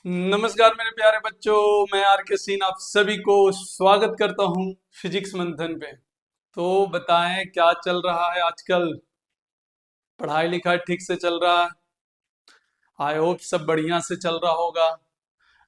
नमस्कार मेरे प्यारे बच्चों। मैं आर के सिंह आप सभी को स्वागत करता हूँ फिजिक्स मंथन पे। तो बताएं क्या चल रहा है आजकल। पढ़ाई लिखाई ठीक से चल रहा है? आई होप सब बढ़िया से चल रहा होगा।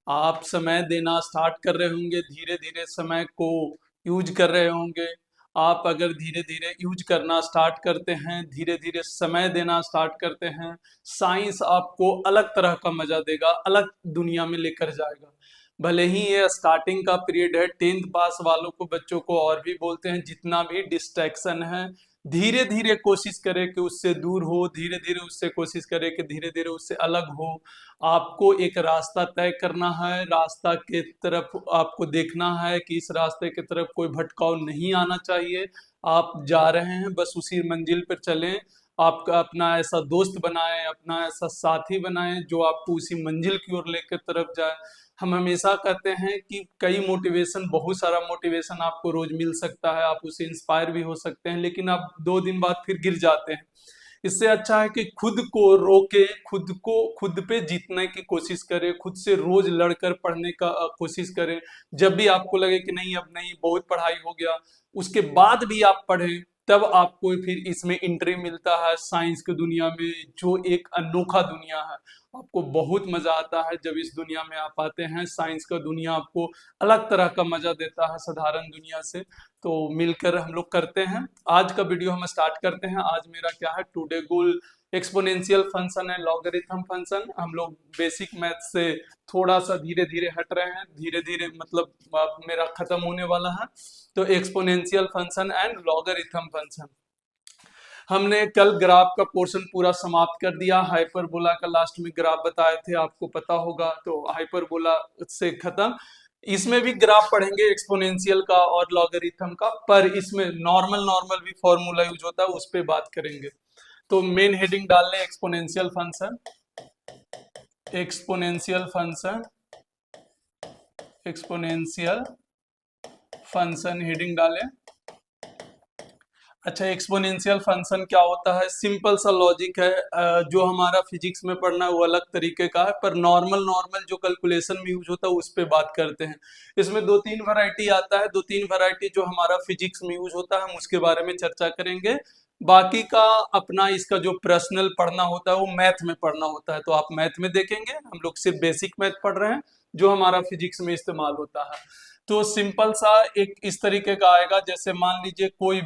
आप समय देना स्टार्ट कर रहे होंगे, धीरे धीरे समय को यूज कर रहे होंगे। आप अगर धीरे धीरे यूज करना स्टार्ट करते हैं, धीरे धीरे समय देना स्टार्ट करते हैं, साइंस आपको अलग तरह का मजा देगा, अलग दुनिया में लेकर जाएगा। भले ही ये स्टार्टिंग का पीरियड है, 10th पास वालों को बच्चों को और भी बोलते हैं, जितना भी डिस्ट्रैक्शन है धीरे धीरे कोशिश करें कि उससे दूर हो, धीरे धीरे उससे कोशिश करें कि धीरे धीरे उससे अलग हो। आपको एक रास्ता तय करना है, रास्ता के तरफ आपको देखना है कि इस रास्ते की तरफ कोई भटकाव नहीं आना चाहिए। आप जा रहे हैं, बस उसी मंजिल पर चलें। आपका अपना ऐसा दोस्त बनाएं, अपना ऐसा साथी बनाएं जो आपको उसी मंजिल की ओर लेकर तरफ जाए। हम हमेशा कहते हैं कि कई मोटिवेशन, बहुत सारा मोटिवेशन आपको रोज मिल सकता है, आप उससे इंस्पायर भी हो सकते हैं, लेकिन आप 2 दिन बाद फिर गिर जाते हैं। इससे अच्छा है कि खुद को रोके, खुद को खुद पे जीतने की कोशिश करें, खुद से रोज लड़कर पढ़ने का कोशिश करें। जब भी आपको लगे कि नहीं अब नहीं, बहुत पढ़ाई हो गया, उसके बाद भी आप पढ़ें। तब आपको फिर इसमें एंट्री मिलता है साइंस की दुनिया में, जो एक अनोखा दुनिया है। आपको बहुत मजा आता है जब इस दुनिया में आप आते हैं। साइंस का दुनिया आपको अलग तरह का मजा देता है साधारण दुनिया से। तो मिलकर हम लोग करते हैं। आज का वीडियो हम स्टार्ट करते हैं। आज मेरा क्या है, टुडे गोल एक्सपोनेंशियल फंक्शन है, लॉगरिथम फंक्शन। हम लोग बेसिक मैथ से थोड़ा सा धीरे धीरे हट रहे हैं, धीरे धीरे मतलब अब मेरा खत्म होने वाला है। तो exponential function and logarithm function, हमने कल ग्राफ का पोर्शन पूरा समाप्त कर दिया। हाइपरबोला का लास्ट में ग्राफ बताए थे, आपको पता होगा। तो हाइपरबोला से खत्म। इसमें भी ग्राफ पढ़ेंगे एक्सपोनेंशियल का और लॉगरिथम का, पर इसमें नॉर्मल नॉर्मल भी फॉर्मूला यूज होता है, उस पर बात करेंगे। तो मेन हेडिंग डाल लें exponential function, exponential function, exponential function heading डालें। अच्छा, एक्सपोनेंशियल फंक्शन क्या होता है? सिंपल सा लॉजिक है। जो हमारा फिजिक्स में पढ़ना है वो अलग तरीके का है, पर नॉर्मल नॉर्मल जो कैलकुलेशन में यूज होता है उस पर बात करते हैं। इसमें दो तीन वैरायटी आता है, दो तीन वैरायटी जो हमारा फिजिक्स में यूज होता है हम उसके बारे में चर्चा करेंगे। बाकी का अपना इसका जो पर्सनल पढ़ना होता है वो मैथ में पढ़ना होता है, तो आप मैथ में देखेंगे। हम लोग सिर्फ बेसिक मैथ पढ़ रहे हैं जो हमारा फिजिक्स में इस्तेमाल होता है। तो सिंपल सा एक इस तरीके का आएगा, जैसे मान लीजिए कोई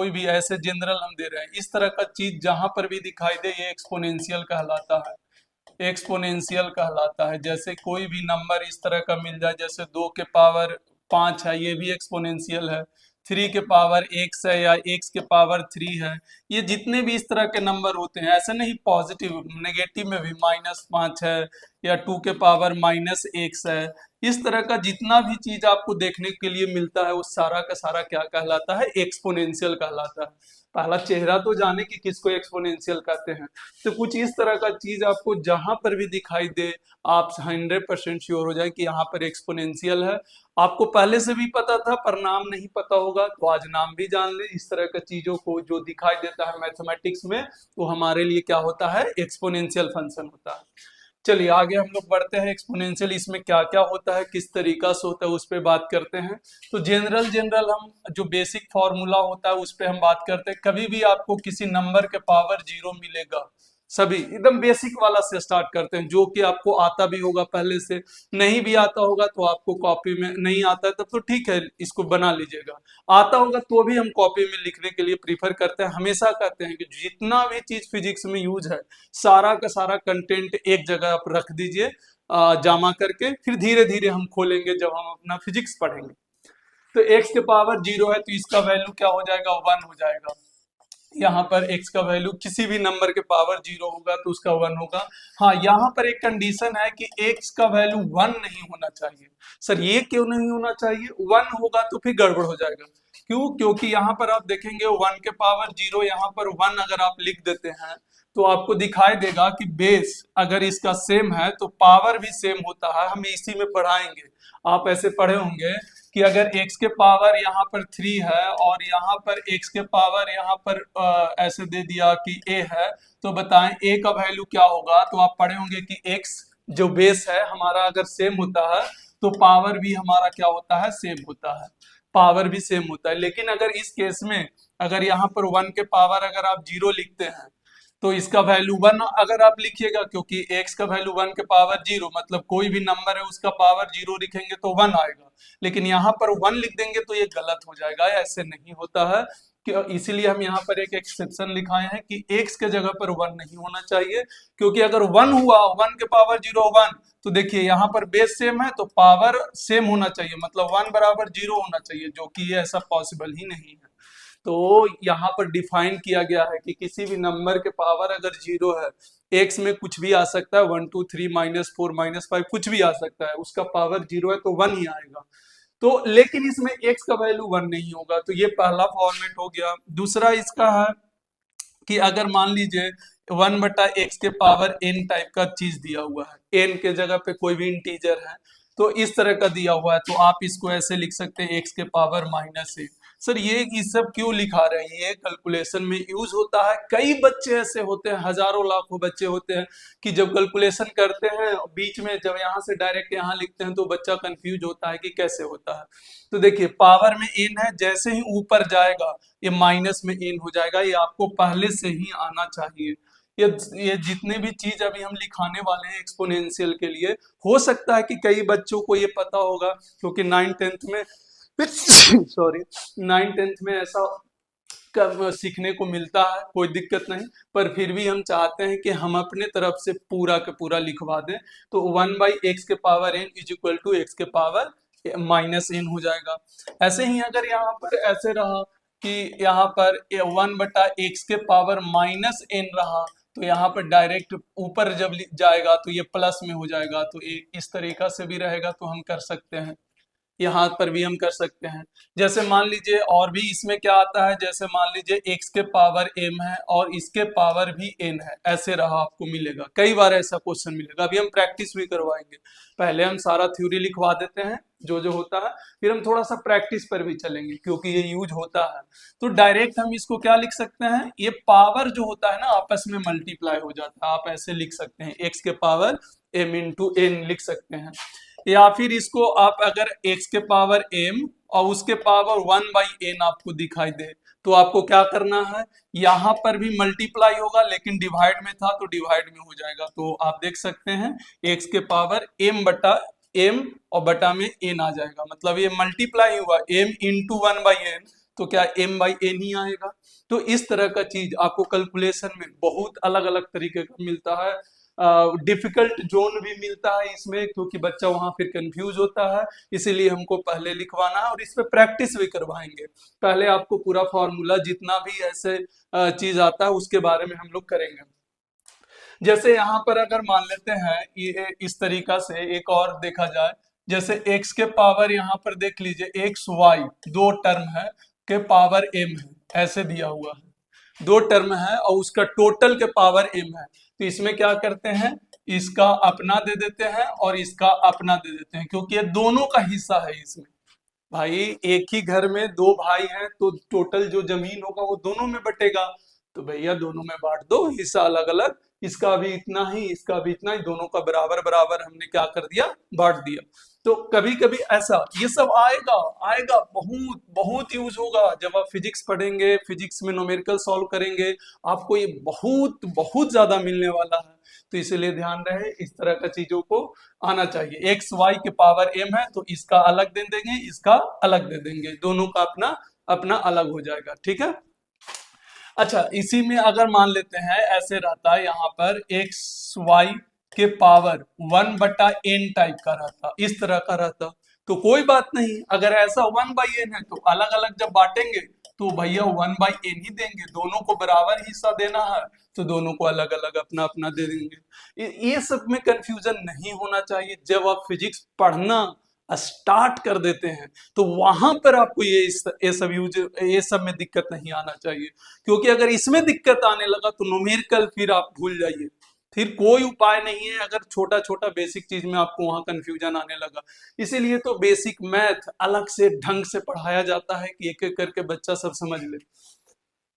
भी ऐसे जनरल हम दे रहे हैं, इस तरह का चीज जहां पर भी दिखाई दे ये एक्सपोनेंशियल कहलाता है, एक्सपोनेंशियल कहलाता है। जैसे कोई भी नंबर इस तरह का मिल जाए, जैसे 2 के पावर 5 है, ये भी एक्सपोनेंशियल है। 3 के पावर x है या x के पावर 3 है। ये जितने भी इस तरह के नंबर होते हैं, ऐसे नहीं, पॉजिटिव नेगेटिव में भी -5 है या 2 के पावर -x है। इस तरह का जितना भी चीज आपको देखने के लिए मिलता है वो सारा का सारा क्या कहलाता है? एक्सपोनेंशियल कहलाता है। पहला चेहरा तो जाने कि किसको एक्सपोनेंशियल कहते हैं। तो कुछ इस तरह का चीज आपको जहां पर भी दिखाई दे, आप 100% श्योर हो जाए कि यहाँ पर एक्सपोनेंशियल है। आपको पहले से भी पता था पर नाम नहीं पता होगा, तो आज नाम भी जान ले। इस तरह का चीजों को जो दिखाई देता है मैथमेटिक्स में, वो हमारे लिए क्या होता है? एक्सपोनेंशियल फंक्शन होता है। चलिए आगे हम लोग बढ़ते हैं। एक्सपोनेंशियल इसमें क्या क्या होता है, किस तरीका से होता है, उस पर बात करते हैं। तो जनरल जनरल हम जो बेसिक फॉर्मूला होता है उस पर हम बात करते हैं। कभी भी आपको किसी नंबर के पावर 0 मिलेगा, सभी एकदम बेसिक वाला से स्टार्ट करते हैं, जो कि आपको आता भी होगा पहले से। नहीं भी आता होगा तो आपको कॉपी में नहीं आता है तब तो ठीक है, इसको बना लीजिएगा। आता होगा तो भी हम कॉपी में लिखने के लिए प्रीफर करते हैं। हमेशा कहते हैं कि जितना भी चीज फिजिक्स में यूज है, सारा का सारा कंटेंट एक जगह आप रख दीजिए जमा करके, फिर धीरे धीरे हम खोलेंगे जब हम अपना फिजिक्स पढ़ेंगे। तो x के पावर 0 है तो इसका वैल्यू क्या हो जाएगा? 1 हो जाएगा। यहाँ पर x का वैल्यू किसी भी नंबर के पावर 0 होगा तो उसका 1 होगा। हाँ, यहाँ पर एक कंडीशन है कि x का वैल्यू 1 नहीं होना चाहिए। सर ये क्यों नहीं होना चाहिए? 1 होगा तो फिर गड़बड़ हो जाएगा। क्यों? क्योंकि यहाँ पर आप देखेंगे 1 के पावर 0, यहाँ पर 1 अगर आप लिख देते हैं तो आपको दिखाई देगा कि बेस अगर इसका सेम है तो पावर भी सेम होता है। हम इसी में पढ़ाएंगे, आप ऐसे पढ़े होंगे कि अगर x के पावर यहाँ पर 3 है और यहाँ पर x के पावर यहाँ पर ऐसे दे दिया कि a है, तो बताएं a का वैल्यू क्या होगा? तो आप पढ़े होंगे कि x जो बेस है हमारा अगर सेम होता है तो पावर भी हमारा क्या होता है, सेम होता है, पावर भी सेम होता है। लेकिन अगर इस केस में अगर यहाँ पर 1 के पावर अगर आप 0 लिखते हैं तो इसका वैल्यू 1 अगर आप लिखिएगा, क्योंकि x का वैल्यू 1 के पावर 0 मतलब कोई भी नंबर है उसका पावर 0 लिखेंगे तो 1 आएगा। लेकिन यहाँ पर 1 लिख देंगे तो ये गलत हो जाएगा, ऐसे नहीं होता है कि इसीलिए हम यहाँ पर एक एक्सेप्शन लिखाए हैं कि x के जगह पर 1 नहीं होना चाहिए। क्योंकि अगर 1 हुआ 1 के पावर 0 1 तो देखिए यहाँ पर बेस सेम है तो पावर सेम होना चाहिए, मतलब 1 बराबर 0 होना चाहिए, जो कि ये ऐसा पॉसिबल ही नहीं है। तो यहाँ पर डिफाइन किया गया है कि किसी भी नंबर के पावर अगर 0 है, एक्स में कुछ भी आ सकता है, 1 2 3 -4 -5 कुछ भी आ सकता है, उसका पावर 0 है तो 1 ही आएगा। तो लेकिन इसमें x का वैल्यू 1 नहीं होगा, तो ये पहला फॉर्मेट हो गया। दूसरा इसका है कि अगर मान लीजिए 1/x के पावर n टाइप का चीज दिया हुआ है, n के जगह पे कोई भी इंटीजर है तो इस तरह का दिया हुआ है, तो आप इसको ऐसे लिख सकते हैं x के पावर -1। सर ये सब क्यों लिखा रहे हैं, ये कैलकुलेशन में यूज होता है। कई बच्चे ऐसे होते हैं, हजारों लाखों बच्चे होते हैं कि जब कैलकुलेशन करते हैं बीच में जब यहाँ से डायरेक्ट यहाँ लिखते हैं तो बच्चा कंफ्यूज होता है कि कैसे होता है। तो देखिए पावर में n है, जैसे ही ऊपर जाएगा ये माइनस में n हो जाएगा, ये आपको पहले से ही आना चाहिए। ये ये जितने भी चीज अभी हम लिखाने वाले हैं एक्सपोनेंशियल के लिए, हो सकता है कि कई बच्चों को ये पता होगा क्योंकि 9th 10th में सॉरी 9th 10th में ऐसा सीखने को मिलता है, कोई दिक्कत नहीं। पर फिर भी हम चाहते हैं कि हम अपने तरफ से पूरा का पूरा लिखवा दें। तो 1/x के power n is equal to x के पावर -n हो जाएगा। ऐसे ही अगर यहाँ पर ऐसे रहा कि यहाँ पर 1/x के पावर -n रहा तो यहाँ पर डायरेक्ट ऊपर जब जाएगा तो ये प्लस में हो जाएगा, तो इस तरीका से भी रहेगा तो हम कर सकते हैं, यहाँ पर भी हम कर सकते हैं। जैसे मान लीजिए और भी इसमें क्या आता है, जैसे मान लीजिए x के पावर m है और इसके पावर भी n है, ऐसे रहा आपको मिलेगा, कई बार ऐसा क्वेश्चन मिलेगा। अभी हम प्रैक्टिस भी करवाएंगे, पहले हम सारा थ्योरी लिखवा देते हैं जो जो होता है, फिर हम थोड़ा सा प्रैक्टिस पर भी चलेंगे क्योंकि ये यूज होता है। तो डायरेक्ट हम इसको क्या लिख सकते हैं, ये पावर जो होता है ना आपस में मल्टीप्लाई हो जाता है, आप ऐसे लिख सकते हैं x के पावर m इंटू n लिख सकते हैं। या फिर इसको आप अगर x के पावर m और उसके पावर 1/n आपको दिखाई दे तो आपको क्या करना है, यहाँ पर भी मल्टीप्लाई होगा लेकिन डिवाइड में था तो डिवाइड में हो जाएगा। तो आप देख सकते हैं x के पावर m और बटा में n आ जाएगा, मतलब ये मल्टीप्लाई हुआ m इंटू 1/n तो क्या m/n ही आएगा। तो इस तरह का चीज आपको कैलकुलेशन में बहुत अलग अलग तरीके का मिलता है। डिफिकल्ट जोन भी मिलता है इसमें क्योंकि बच्चा वहां फिर कंफ्यूज होता है, इसीलिए हमको पहले लिखवाना है और इस पे प्रैक्टिस भी करवाएंगे। पहले आपको पूरा फॉर्मूला जितना भी ऐसे चीज आता है उसके बारे में हम लोग करेंगे। जैसे यहाँ पर अगर मान लेते हैं ये इस तरीका से एक और देखा जाए, जैसे x के पावर यहाँ पर देख लीजिए x y दो टर्म है के पावर m है, ऐसे दिया हुआ है, दो टर्म है और उसका टोटल के पावर m है। तो इसमें क्या करते हैं, इसका अपना दे देते हैं और इसका अपना दे देते हैं, क्योंकि ये दोनों का हिस्सा है इसमें। भाई एक ही घर में दो भाई हैं तो टोटल जो जमीन होगा वो दोनों में बटेगा, तो भैया दोनों में बांट दो, हिस्सा अलग अलग, इसका भी इतना ही इसका भी इतना ही, दोनों का बराबर बराबर हमने क्या कर दिया, बांट दिया। तो कभी कभी ऐसा ये सब आएगा आएगा बहुत बहुत यूज होगा जब आप फिजिक्स पढ़ेंगे, फिजिक्स में न्यूमेरिकल सॉल्व करेंगे, आपको ये बहुत बहुत ज्यादा मिलने वाला है। तो इसलिए ध्यान रहे इस तरह का चीजों को आना चाहिए। एक्स वाई के पावर m है तो इसका अलग दे देंगे, इसका अलग दे देंगे, दोनों का अपना अपना अलग हो जाएगा, ठीक है। अच्छा इसी में अगर मान लेते हैं ऐसे रहता है यहाँ पर एक्स वाई के पावर 1/n टाइप का रहता, इस तरह का रहता, तो कोई बात नहीं, अगर ऐसा 1/n है तो अलग अलग जब बांटेंगे तो भैया 1/n ही देंगे, दोनों को बराबर हिस्सा देना है तो दोनों को अलग अलग अपना अपना दे देंगे। ये सब में कंफ्यूजन नहीं होना चाहिए। जब आप फिजिक्स पढ़ना स्टार्ट कर देते हैं तो वहां पर आपको ये सब में दिक्कत नहीं आना चाहिए, क्योंकि अगर इसमें दिक्कत आने लगा तो न्यूमेरिकल फिर आप भूल जाइए, फिर कोई उपाय नहीं है। अगर छोटा छोटा बेसिक चीज में आपको वहां कंफ्यूजन आने लगा, इसीलिए तो बेसिक मैथ अलग से ढंग से पढ़ाया जाता है कि एक एक करके बच्चा सब समझ ले।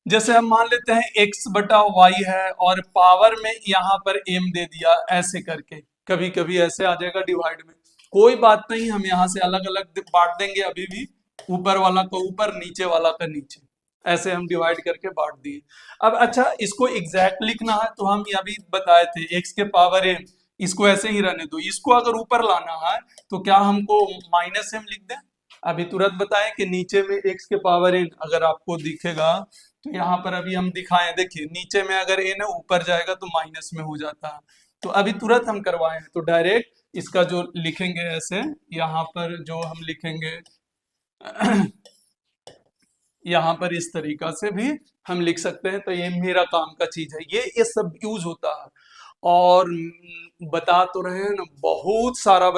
जैसे हम मान लेते हैं x/y है और पावर में यहाँ पर m दे दिया ऐसे करके, कभी कभी ऐसे आ जाएगा डिवाइड में, कोई बात नहीं, हम यहाँ से अलग अलग बांट देंगे अभी भी, ऊपर वाला का ऊपर, नीचे वाला का नीचे, ऐसे हम डिवाइड करके बांट दिए। अब अच्छा, इसको एग्जैक्ट लिखना है तो हम अभी बताए थे एक्स के पावर एन, इसको ऐसे ही रहने दो, इसको अगर ऊपर लाना है तो क्या हमको माइनस एम लिख दें? अभी तुरंत बताएं कि नीचे में एक्स के पावर एन अगर आपको दिखेगा तो यहाँ पर अभी हम दिखाएं, देखिए नीचे में अगर एन है ऊपर जाएगा तो माइनस में हो जाता है, तो अभी तुरंत हम करवाए हैं, तो डायरेक्ट इसका जो लिखेंगे ऐसे, यहाँ पर जो हम लिखेंगे यहाँ पर इस तरीका से भी हम लिख सकते हैं, तो ये मेरा काम का चीज है, ये सब यूज होता है। और बता तो रहे हैं ना, बहुत सारा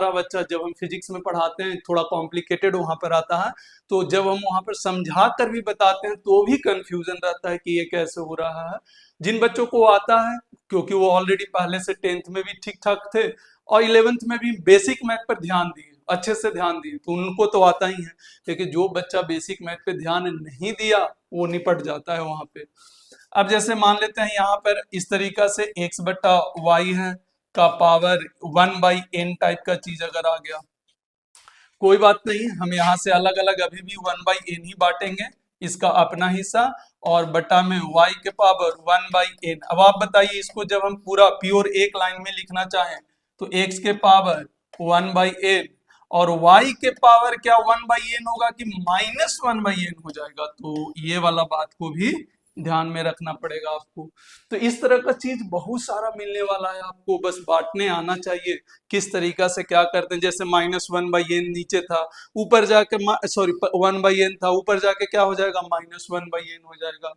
बच्चा जब हम फिजिक्स में पढ़ाते हैं थोड़ा कॉम्प्लिकेटेड वहां पर आता है, तो जब हम वहां पर समझा कर भी बताते हैं तो भी कंफ्यूजन रहता है कि ये कैसे हो रहा है। जिन बच्चों को आता है, क्योंकि वो ऑलरेडी पहले से 10th में भी ठीक ठाक थे और 11th में भी बेसिक मैथ पर ध्यान दिए, अच्छे से ध्यान दिए, तो उनको तो आता ही है। लेकिन जो बच्चा बेसिक मैथ पे ध्यान नहीं दिया वो निपट जाता है वहां पे। अब जैसे मान लेते हैं यहाँ पर इस तरीका से x बट्टा वाई है का पावर 1/n टाइप का चीज अगर आ गया, कोई बात नहीं, हम यहाँ से अलग अलग अभी भी 1/n ही बांटेंगे, इसका अपना हिस्सा, और बटा में y के पावर 1/n। अब आप बताइए, इसको जब हम पूरा प्योर एक लाइन में लिखना चाहें तो x के पावर 1/n और y के पावर क्या 1/n होगा कि -1/n हो जाएगा, तो ये वाला बात को भी ध्यान में रखना पड़ेगा आपको। तो इस तरह का चीज बहुत सारा मिलने वाला है आपको, बस बांटने आना चाहिए किस तरीका से क्या करते हैं। जैसे -1/n नीचे था, ऊपर जाके सॉरी 1/n था, ऊपर जाके क्या हो जाएगा -1/n हो जाएगा।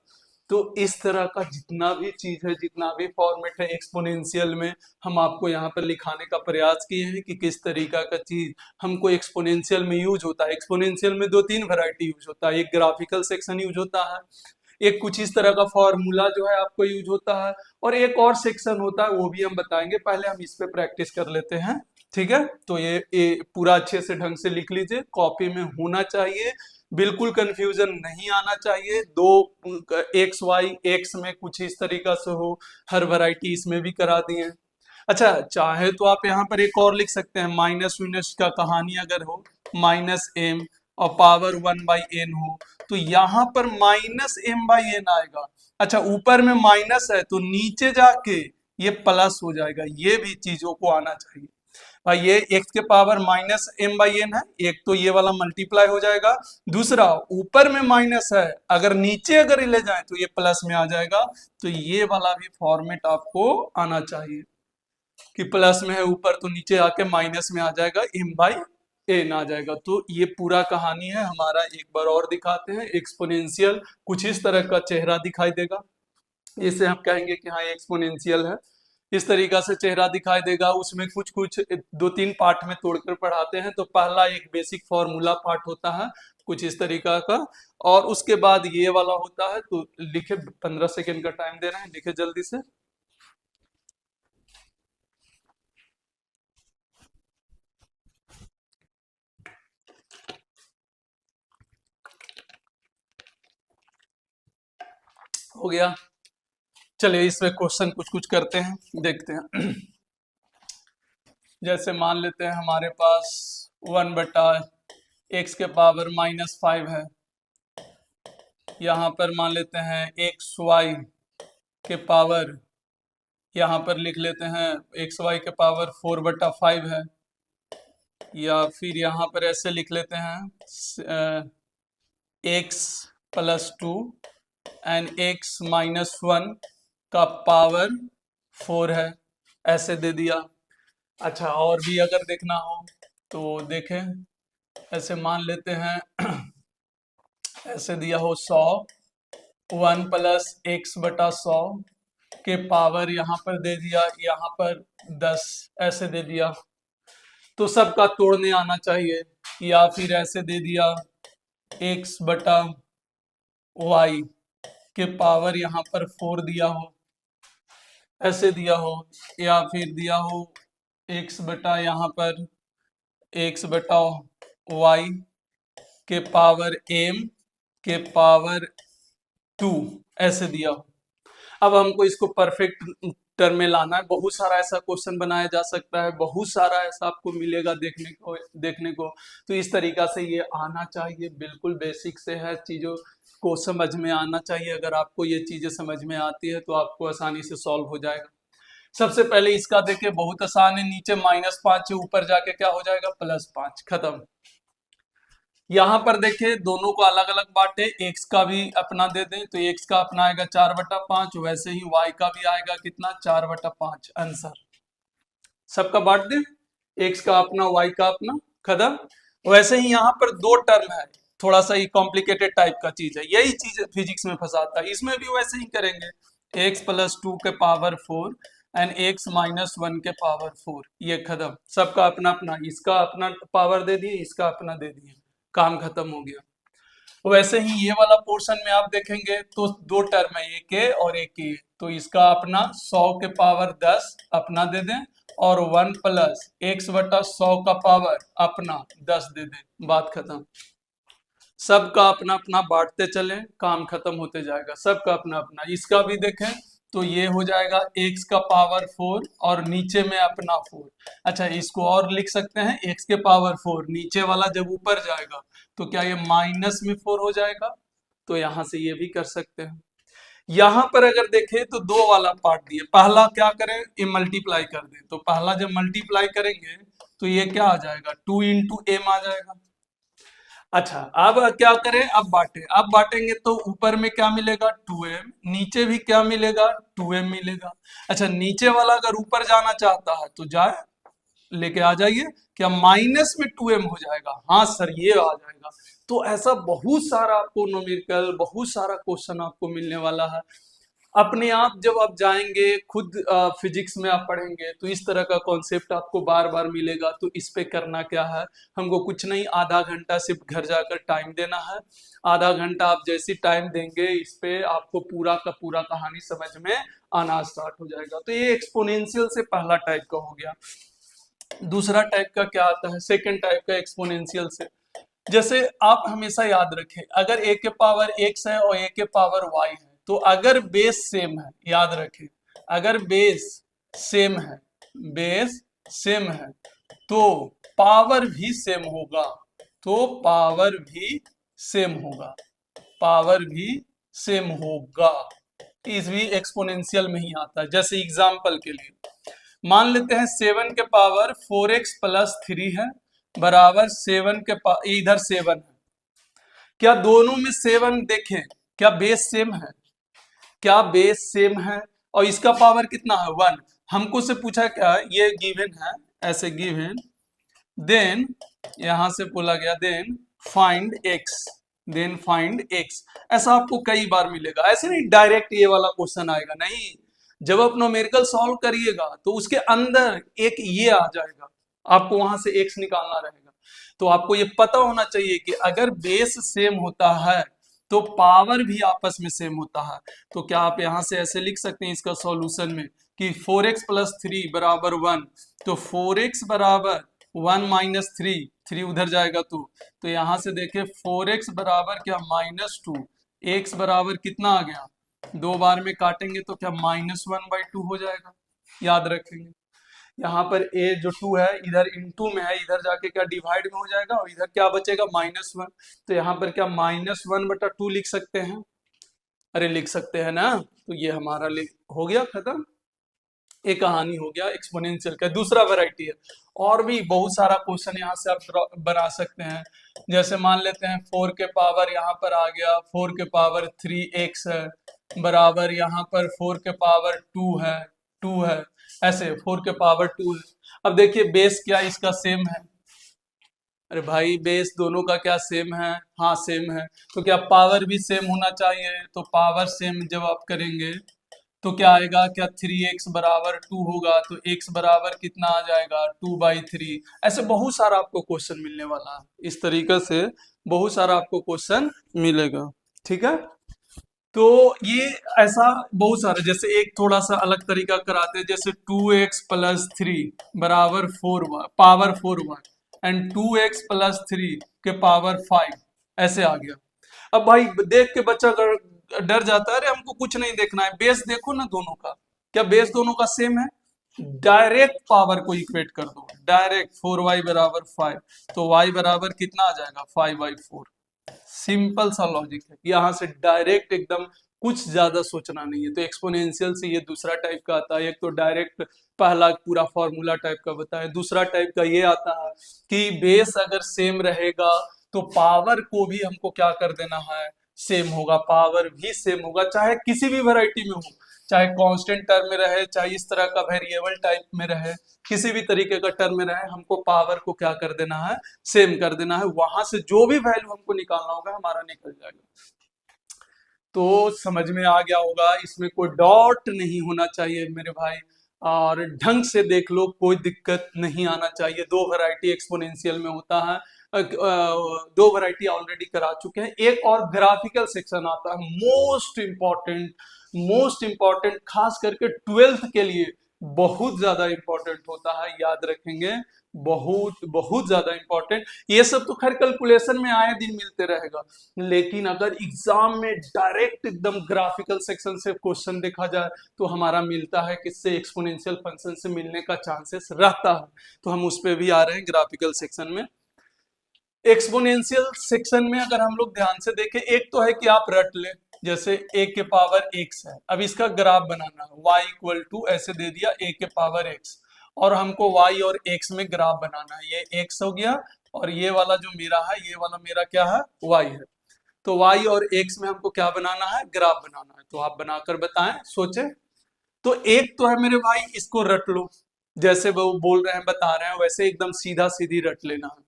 तो इस तरह का जितना भी चीज है, जितना भी फॉर्मेट है एक्सपोनेंशियल में, हम आपको यहाँ पर लिखाने का प्रयास किए हैं कि किस तरीका का चीज हमको एक्सपोनेंशियल में यूज होता है। एक्सपोनेंशियल में दो तीन वैरायटी यूज होता है, एक ग्राफिकल सेक्शन यूज होता है, एक कुछ इस तरह का फॉर्मूला जो है आपको यूज होता है, और एक और सेक्शन होता है वो भी हम बताएंगे, पहले हम इस पे प्रैक्टिस कर लेते हैं। ठीक है, तो ये पूरा अच्छे से ढंग से लिख लीजिए, कॉपी में होना चाहिए, बिल्कुल कंफ्यूजन नहीं आना चाहिए। दो एक्स वाई, एक्स में कुछ इस तरीका से हो, हर वैरायटी इसमें भी करा दिए। अच्छा, चाहे तो आप यहाँ पर एक और लिख सकते हैं, माइनस विनस का कहानी अगर हो, -m और पावर 1/n हो, तो यहाँ पर -m/n आएगा। अच्छा, ऊपर में माइनस है तो नीचे जाके ये प्लस हो जाएगा, ये भी चीजों को आना चाहिए भाई। ये x के पावर -m/n है, एक तो ये वाला मल्टीप्लाई हो जाएगा, दूसरा ऊपर में माइनस है, अगर नीचे अगर ले जाए तो ये प्लस में आ जाएगा, तो ये वाला भी फॉर्मेट आपको आना चाहिए कि प्लस में है ऊपर तो नीचे आके माइनस में आ जाएगा, m/n आ जाएगा। तो ये पूरा कहानी है हमारा, एक बार और दिखाते हैं। एक्सपोनेंशियल कुछ इस तरह का चेहरा दिखाई देगा, इसे हम कहेंगे कि हाँ एक्सपोनेंशियल है, इस तरीका से चेहरा दिखाई देगा। उसमें कुछ कुछ दो तीन पार्ट में तोड़कर पढ़ाते हैं, तो पहला एक बेसिक फॉर्मूला पार्ट होता है कुछ इस तरीका का, और उसके बाद ये वाला होता है। तो लिखे, 15 सेकेंड का टाइम दे रहे हैं, लिखे जल्दी से। हो गया, चलिए इसमें क्वेश्चन कुछ कुछ करते हैं, देखते हैं। जैसे मान लेते हैं हमारे पास 1/x के पावर -5 है, यहाँ पर मान लेते हैं xy के पावर, यहाँ पर लिख लेते हैं xy के पावर 4/5 है, या फिर यहाँ पर ऐसे लिख लेते हैं x+2 एंड x-1 का पावर 4 है, ऐसे दे दिया। अच्छा, और भी अगर देखना हो तो देखें, ऐसे मान लेते हैं ऐसे दिया हो 100, 1 + x/100 के पावर यहाँ पर दे दिया, यहाँ पर 10 ऐसे दे दिया, तो सबका तोड़ने आना चाहिए। या फिर ऐसे दे दिया x/y के पावर यहाँ पर 4 दिया हो, ऐसे दिया हो, या फिर दिया हो यहाँ पर x/y के पावर m के पावर 2 ऐसे दिया हो। अब हमको इसको परफेक्ट टर्म में लाना है। बहुत सारा ऐसा क्वेश्चन बनाया जा सकता है, बहुत सारा ऐसा आपको मिलेगा देखने को। तो इस तरीका से ये आना चाहिए, बिल्कुल बेसिक से है, चीजों को समझ में आना चाहिए। अगर आपको ये चीजें समझ में आती है तो आपको आसानी से सॉल्व हो जाएगा। सबसे पहले इसका देखिए, बहुत आसान है, नीचे -5 है, ऊपर जाके क्या हो जाएगा +5, खत्म। यहाँ पर देखिए दोनों को अलग अलग बांटे, x का भी अपना दे दें तो x का अपना आएगा 4/5, वैसे ही y का भी आएगा कितना 4/5 आंसर। सबका बांट दें, x का अपना y का अपना, खत्म। वैसे ही यहाँ पर दो टर्म है, थोड़ा सा ही कॉम्प्लिकेटेड टाइप का चीज है, यही चीज फिजिक्स में फंसाता है। इसमें भी वैसे ही करेंगे, x + 2 के पावर 4 एंड x - 1 के पावर 4, ये खत्म। सबका अपना अपना, इसका अपना पावर दे दिए, इसका अपना दे दिए, काम खत्म हो गया। वैसे ही ये वाला पोर्शन में आप देखेंगे तो दो टर्म है, एक ए और एक ए, तो इसका अपना 100 के पावर 10 अपना दे दें और 1 + x/100 का पावर अपना 10 दे दें, बात खत्म। सबका अपना अपना बांटते चले, काम खत्म होते जाएगा, सबका अपना अपना। इसका भी देखें तो ये हो जाएगा x का पावर 4 और नीचे में अपना 4। अच्छा, इसको और लिख सकते हैं, x के पावर 4, नीचे वाला जब ऊपर जाएगा तो क्या ये माइनस में 4 हो जाएगा, तो यहां से ये भी कर सकते हैं। यहां पर अगर देखें तो दो वाला पार्ट दिए, पहला क्या करें, ये मल्टीप्लाई कर दें, तो पहला जब मल्टीप्लाई करेंगे तो ये क्या आ जाएगा 2 × m आ जाएगा। अच्छा, अब क्या करें, अब बांटेंगे तो ऊपर में क्या मिलेगा 2m, नीचे भी क्या मिलेगा 2m मिलेगा। अच्छा, नीचे वाला अगर ऊपर जाना चाहता है तो जाए, लेके आ जाइए, क्या माइनस में 2m हो जाएगा, हाँ सर ये आ जाएगा। तो ऐसा बहुत सारा आपको न्यूमेरिकल, बहुत सारा क्वेश्चन आपको मिलने वाला है। अपने आप जब आप जाएंगे खुद फिजिक्स में आप पढ़ेंगे तो इस तरह का कॉन्सेप्ट आपको बार बार मिलेगा। तो इस पे करना क्या है, हमको कुछ नहीं, आधा घंटा सिर्फ घर जाकर टाइम देना है। आधा घंटा आप जैसी टाइम देंगे इस पे आपको पूरा का पूरा कहानी समझ में आना स्टार्ट हो जाएगा। तो ये एक्सपोनेंशियल से पहला टाइप का हो गया। दूसरा टाइप का क्या आता है, सेकेंड टाइप का एक्सपोनेंशियल से। जैसे आप हमेशा याद रखें, अगर a के पावर x है और a के पावर y है, तो अगर बेस सेम है, याद रखें, अगर बेस सेम है, बेस सेम है तो पावर भी सेम होगा, तो पावर भी सेम होगा, पावर भी सेम होगा। इस भी एक्सपोनेंशियल में ही आता है। जैसे एग्जांपल के लिए मान लेते हैं 7 के पावर 4x + 3 है बराबर 7 के इधर 7 है। क्या दोनों में 7 देखें, क्या बेस सेम है, क्या बेस सेम है, और इसका पावर कितना है 1। हमको से पूछा क्या, ये गिवन है, ऐसे गिवन, देन यहां से बोला गया then find x, then find x। ऐसा आपको कई बार मिलेगा, ऐसे नहीं डायरेक्ट ये वाला क्वेश्चन आएगा, नहीं। जब आप न्यूमेरिकल सॉल्व करिएगा तो उसके अंदर एक ये आ जाएगा, आपको वहां से x निकालना रहेगा। तो आपको ये पता होना चाहिए कि अगर बेस सेम होता है तो पावर भी आपस में सेम होता है। तो क्या आप यहां से ऐसे लिख सकते हैं इसका सॉल्यूशन में कि 4x + 3 = 1, तो 4x बराबर 1 - 3, 3 उधर जाएगा तो यहां से देखिए 4x बराबर क्या -2, x बराबर कितना आ गया, 2 बार में काटेंगे तो क्या -1/2 हो जाएगा, याद रखेंगे। यहाँ पर a जो 2 है इधर इनटू में है, इधर जाके क्या डिवाइड में हो जाएगा और इधर क्या बचेगा -1, तो यहाँ पर क्या -1/2 लिख सकते हैं, अरे लिख सकते हैं ना। तो ये हमारा हो गया खत्म, एक कहानी हो गया एक्सपोनेंशियल का। दूसरा वैरायटी है, और भी बहुत सारा क्वेश्चन यहाँ से आप बना सकते हैं। जैसे मान लेते हैं 4 के पावर यहाँ पर आ गया 4 के पावर 3x है बराबर यहाँ पर 4 के पावर 2 है, ऐसे 4 के पावर 2 है। अब देखिए बेस क्या इसका सेम है, अरे भाई बेस दोनों का क्या सेम है, हाँ सेम है, तो क्या पावर भी सेम होना चाहिए, तो पावर सेम जब आप करेंगे तो क्या आएगा, क्या 3x बराबर 2 होगा, तो x बराबर कितना आ जाएगा 2/3। ऐसे बहुत सारा आपको क्वेश्चन मिलने वाला है, इस तरीके से बहुत सारा आपको क्वेश्चन मिलेगा, ठीक है। तो ये ऐसा बहुत सारा, जैसे एक थोड़ा सा अलग तरीका कराते हैं, जैसे 2x + 3 बराबर 4y power 4y and 2x + 3 के पावर 5, ऐसे आ गया। अब भाई देख के बच्चा डर जाता है, अरे हमको कुछ नहीं देखना है, बेस देखो ना दोनों का, क्या बेस दोनों का सेम है? डायरेक्ट पावर को इक्वेट कर दो, डायरेक्ट 4y बराबर 5, तो y बराबर कितना आ जाएगा 5/4। सिंपल सा लॉजिक है, यहाँ से डायरेक्ट एकदम, कुछ ज्यादा सोचना नहीं है। तो एक्सपोनेंशियल से ये दूसरा टाइप का आता है, एक तो डायरेक्ट पहला पूरा फॉर्मूला टाइप का बताया, दूसरा टाइप का ये आता है कि बेस अगर सेम रहेगा तो पावर को भी हमको क्या कर देना है, सेम होगा, पावर भी सेम होगा, चाहे किसी भी वैरायटी में हो, चाहे कांस्टेंट टर्म में रहे, चाहे इस तरह का वेरिएबल टाइप में रहे, किसी भी तरीके का टर्म में रहे, हमको पावर को क्या कर देना है, सेम कर देना है। वहां से जो भी वैल्यू हमको निकालना होगा हमारा निकल जाएगा। तो समझ में आ गया होगा, इसमें कोई डॉट नहीं होना चाहिए मेरे भाई, और ढंग से देख लो, कोई दिक्कत नहीं आना चाहिए। दो वैरायटी एक्सपोनेंशियल में होता है, दो वैरायटी ऑलरेडी करा चुके हैं, एक और ग्राफिकल सेक्शन आता है, मोस्ट इंपॉर्टेंट खास करके 12th के लिए बहुत ज्यादा इंपॉर्टेंट होता है, याद रखेंगे, बहुत बहुत ज्यादा इंपॉर्टेंट। ये सब तो खैर कैलकुलेशन में आए दिन मिलते रहेगा, लेकिन अगर एग्जाम में डायरेक्ट एकदम ग्राफिकल सेक्शन से क्वेश्चन देखा जाए तो हमारा मिलता है किससे, एक्सपोनेंशियल फंक्शन से मिलने का चांसेस रहता है। तो हम उस पर भी आ रहे हैं ग्राफिकल सेक्शन में। एक्सपोनेंशियल सेक्शन में अगर हम लोग ध्यान से देखें, एक तो है कि आप रट ले, जैसे a के पावर x है, अब इसका ग्राफ बनाना है, y इक्वल टू ऐसे दे दिया a के पावर x, और हमको y और x में ग्राफ बनाना है, ये x हो गया, और ये वाला जो मेरा है, ये वाला मेरा क्या है, y है। तो y और x में हमको क्या बनाना है, ग्राफ बनाना है। तो आप बनाकर बताएं, सोचे। तो एक तो है मेरे भाई, इसको रट लो, जैसे वो बोल रहे हैं बता रहे हैं वैसे एकदम सीधा सीधी रट लेना है,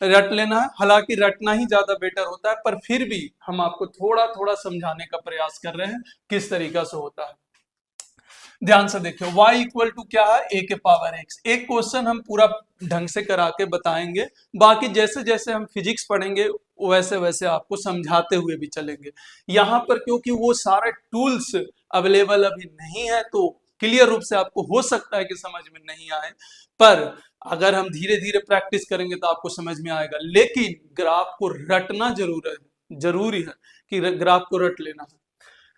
रट लेना है। हालांकि रटना ही ज्यादा बेटर होता है, पर फिर भी हम आपको थोड़ा थोड़ा समझाने का प्रयास कर रहे हैं किस तरीका से होता है। ध्यान से देखिए, y इक्वल टू क्या है, a के पावर x। एक क्वेश्चन हम पूरा ढंग से करा के बताएंगे, बाकी जैसे जैसे हम फिजिक्स पढ़ेंगे वैसे वैसे आपको समझाते हुए भी चलेंगे। यहाँ पर क्योंकि वो सारे टूल्स अवेलेबल अभी नहीं है, तो क्लियर रूप से आपको हो सकता है कि समझ में नहीं आए, पर अगर हम धीरे धीरे प्रैक्टिस करेंगे तो आपको समझ में आएगा। लेकिन ग्राफ को रटना जरूरी है कि ग्राफ को रट लेना है।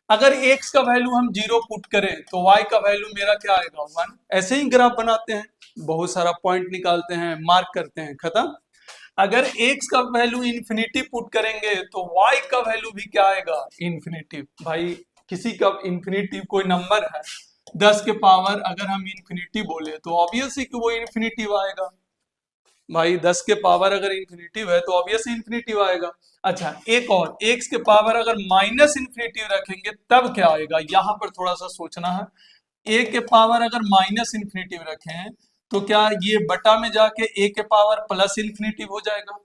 अगर x का वैल्यू हम 0 पुट करें तो y का वैल्यू मेरा क्या आएगा, 1। ऐसे ही ग्राफ बनाते हैं, बहुत सारा पॉइंट निकालते हैं, मार्क करते हैं, खत्म। अगर x का वैल्यू इन्फिनिटी पुट करेंगे तो y का वैल्यू भी क्या आएगा, इन्फिनिटी। भाई किसी का इन्फिनिटी कोई नंबर है 10 के पावर, अगर हम इन्फिनिटी बोले तो ऑब्वियस है कि वो इन्फिनिटिव आएगा। भाई 10 के पावर अगर इन्फिनिटिव है तो ऑब्वियसली इन्फिनिटिव आएगा। अच्छा, एक और, x के पावर अगर माइनस इन्फिनिटिव रखेंगे तब क्या आएगा, यहां पर थोड़ा सा सोचना है। a के पावर अगर माइनस इन्फिनिटिव रखें तो क्या ये बटा में जाके a के पावर प्लस इन्फिनिटिव हो जाएगा।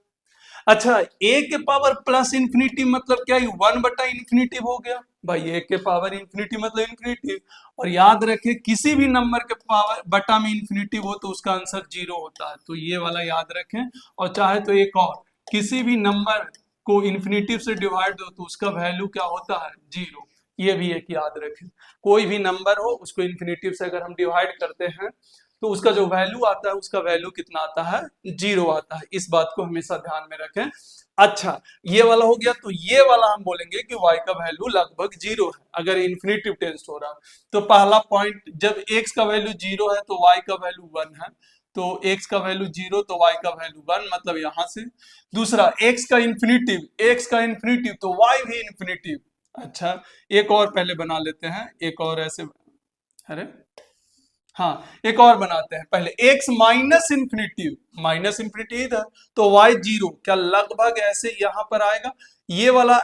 अच्छा, a के पावर प्लस इन्फिनिटी मतलब क्या, 1/इन्फिनिटिव हो गया। भाई a के पावर इन्फिनिटी मतलब इन्फिनिटी, और याद रखे किसी भी नंबर के पावर बटा में इन्फिनिटी हो तो उसका आंसर 0 होता है, तो ये वाला याद रखें। और चाहे तो एक और, किसी भी नंबर को इन्फिनिटिव से डिवाइड दो तो उसका वैल्यू क्या होता है, 0। ये भी एक याद रखें, कोई भी नंबर हो उसको इन्फिनिटिव से अगर हम डिवाइड करते हैं तो उसका जो वैल्यू आता है, उसका वैल्यू कितना आता है, 0 आता है। इस बात को हमेशा ध्यान में रखें। अच्छा, ये वाला हो गया, तो ये वाला हम बोलेंगे कि y का वैल्यू लगभग 0 है अगर इन्फिनिटिव टेंस हो रहा। तो पहला पॉइंट, जब x का वैल्यू 0 है तो y का वैल्यू 1 है, तो x का वैल्यू 0 तो y का वैल्यू 1, मतलब यहां से। दूसरा, x का इन्फिनिटिव तो y भी इन्फिनिटिव। अच्छा, एक और पहले बना लेते हैं, एक और ऐसे, अरे हाँ, एक और बनाते हैं पहले, x माइनस इन्फिनिटी इधर, तो y 0, क्या लगभग ऐसे यहां पर आएगा। ये वाला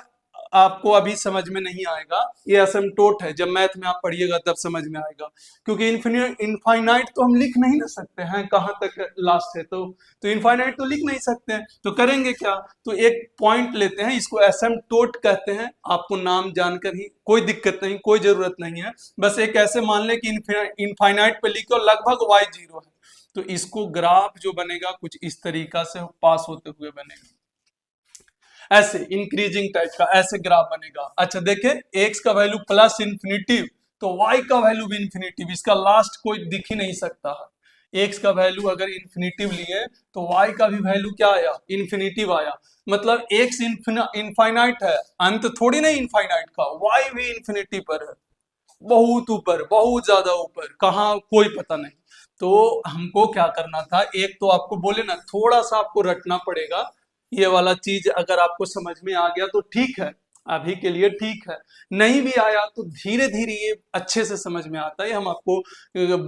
आपको अभी समझ में नहीं आएगा, ये असिम्प्टोट है, जब मैथ में आप पढ़िएगा तब समझ में आएगा, क्योंकि इनफाइनाइट तो हम लिख नहीं ना सकते हैं, कहां तक लास्ट है, तो इनफाइनाइट तो लिख नहीं सकते हैं, तो करेंगे क्या, तो एक पॉइंट लेते हैं, इसको असिम्प्टोट कहते हैं। आपको नाम जानकर ही कोई दिक्कत नहीं, कोई जरूरत नहीं है, बस एक ऐसे मान ले कि इनफाइनाइट पे लिखो लगभग y 0 है, तो इसको ग्राफ जो बनेगा कुछ इस तरीका से पास होते हुए बनेगा, ऐसे इंक्रीजिंग टाइप का ऐसे ग्राफ बनेगा। अच्छा देखें, x का वैल्यू प्लस इन्फिनिटिव तो y का वैल्यू भी इन्फिनिटिव, इसका लास्ट कोई दिख ही नहीं सकता है। x का वैल्यू अगर इन्फिनिटिव लिए तो y का भी वैल्यू क्या आया, इन्फिनिटिव आया, मतलब x इनफाइनाइट है, अंत थोड़ी नहीं इनफाइनाइट का, y भी इन्फिनिटी पर है। बहुत ऊपर, बहुत ज्यादा ऊपर, कहाँ कोई पता नहीं। तो हमको क्या करना था, एक तो आपको बोले ना थोड़ा सा आपको रटना पड़ेगा। ये वाला चीज अगर आपको समझ में आ गया तो ठीक है, अभी के लिए ठीक है। नहीं भी आया तो धीरे धीरे ये अच्छे से समझ में आता है। हम आपको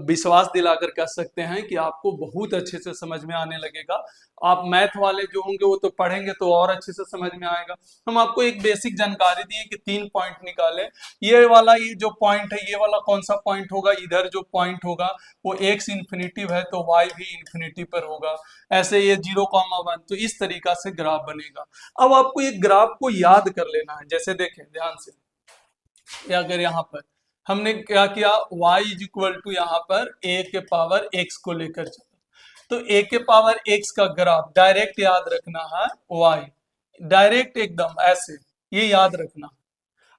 विश्वास दिलाकर कह सकते हैं कि आपको बहुत अच्छे से समझ में आने लगेगा। आप मैथ वाले जो होंगे वो तो पढ़ेंगे तो और अच्छे से समझ में आएगा। हम आपको एक बेसिक जानकारी दिए कि 3 पॉइंट निकाले। ये वाला, ये जो पॉइंट है, ये वाला कौन सा पॉइंट होगा, इधर जो पॉइंट होगा वो एक्स इन्फिनिटिव है तो वाई भी इन्फिनिटी पर होगा। ऐसे ये 0,1, तो इज तरीका से ग्राफ बनेगा। अब आपको ये ग्राफ को याद कर लेना है। जैसे देखें ध्यान से, या अगर यहाँ पर हमने क्या किया, y इज इक्वल टू यहाँ पर a के पावर x को लेकर चला, तो a के पावर x का ग्राफ डायरेक्ट याद रखना है y, डायरेक्ट एकदम ऐसे, ये याद रखना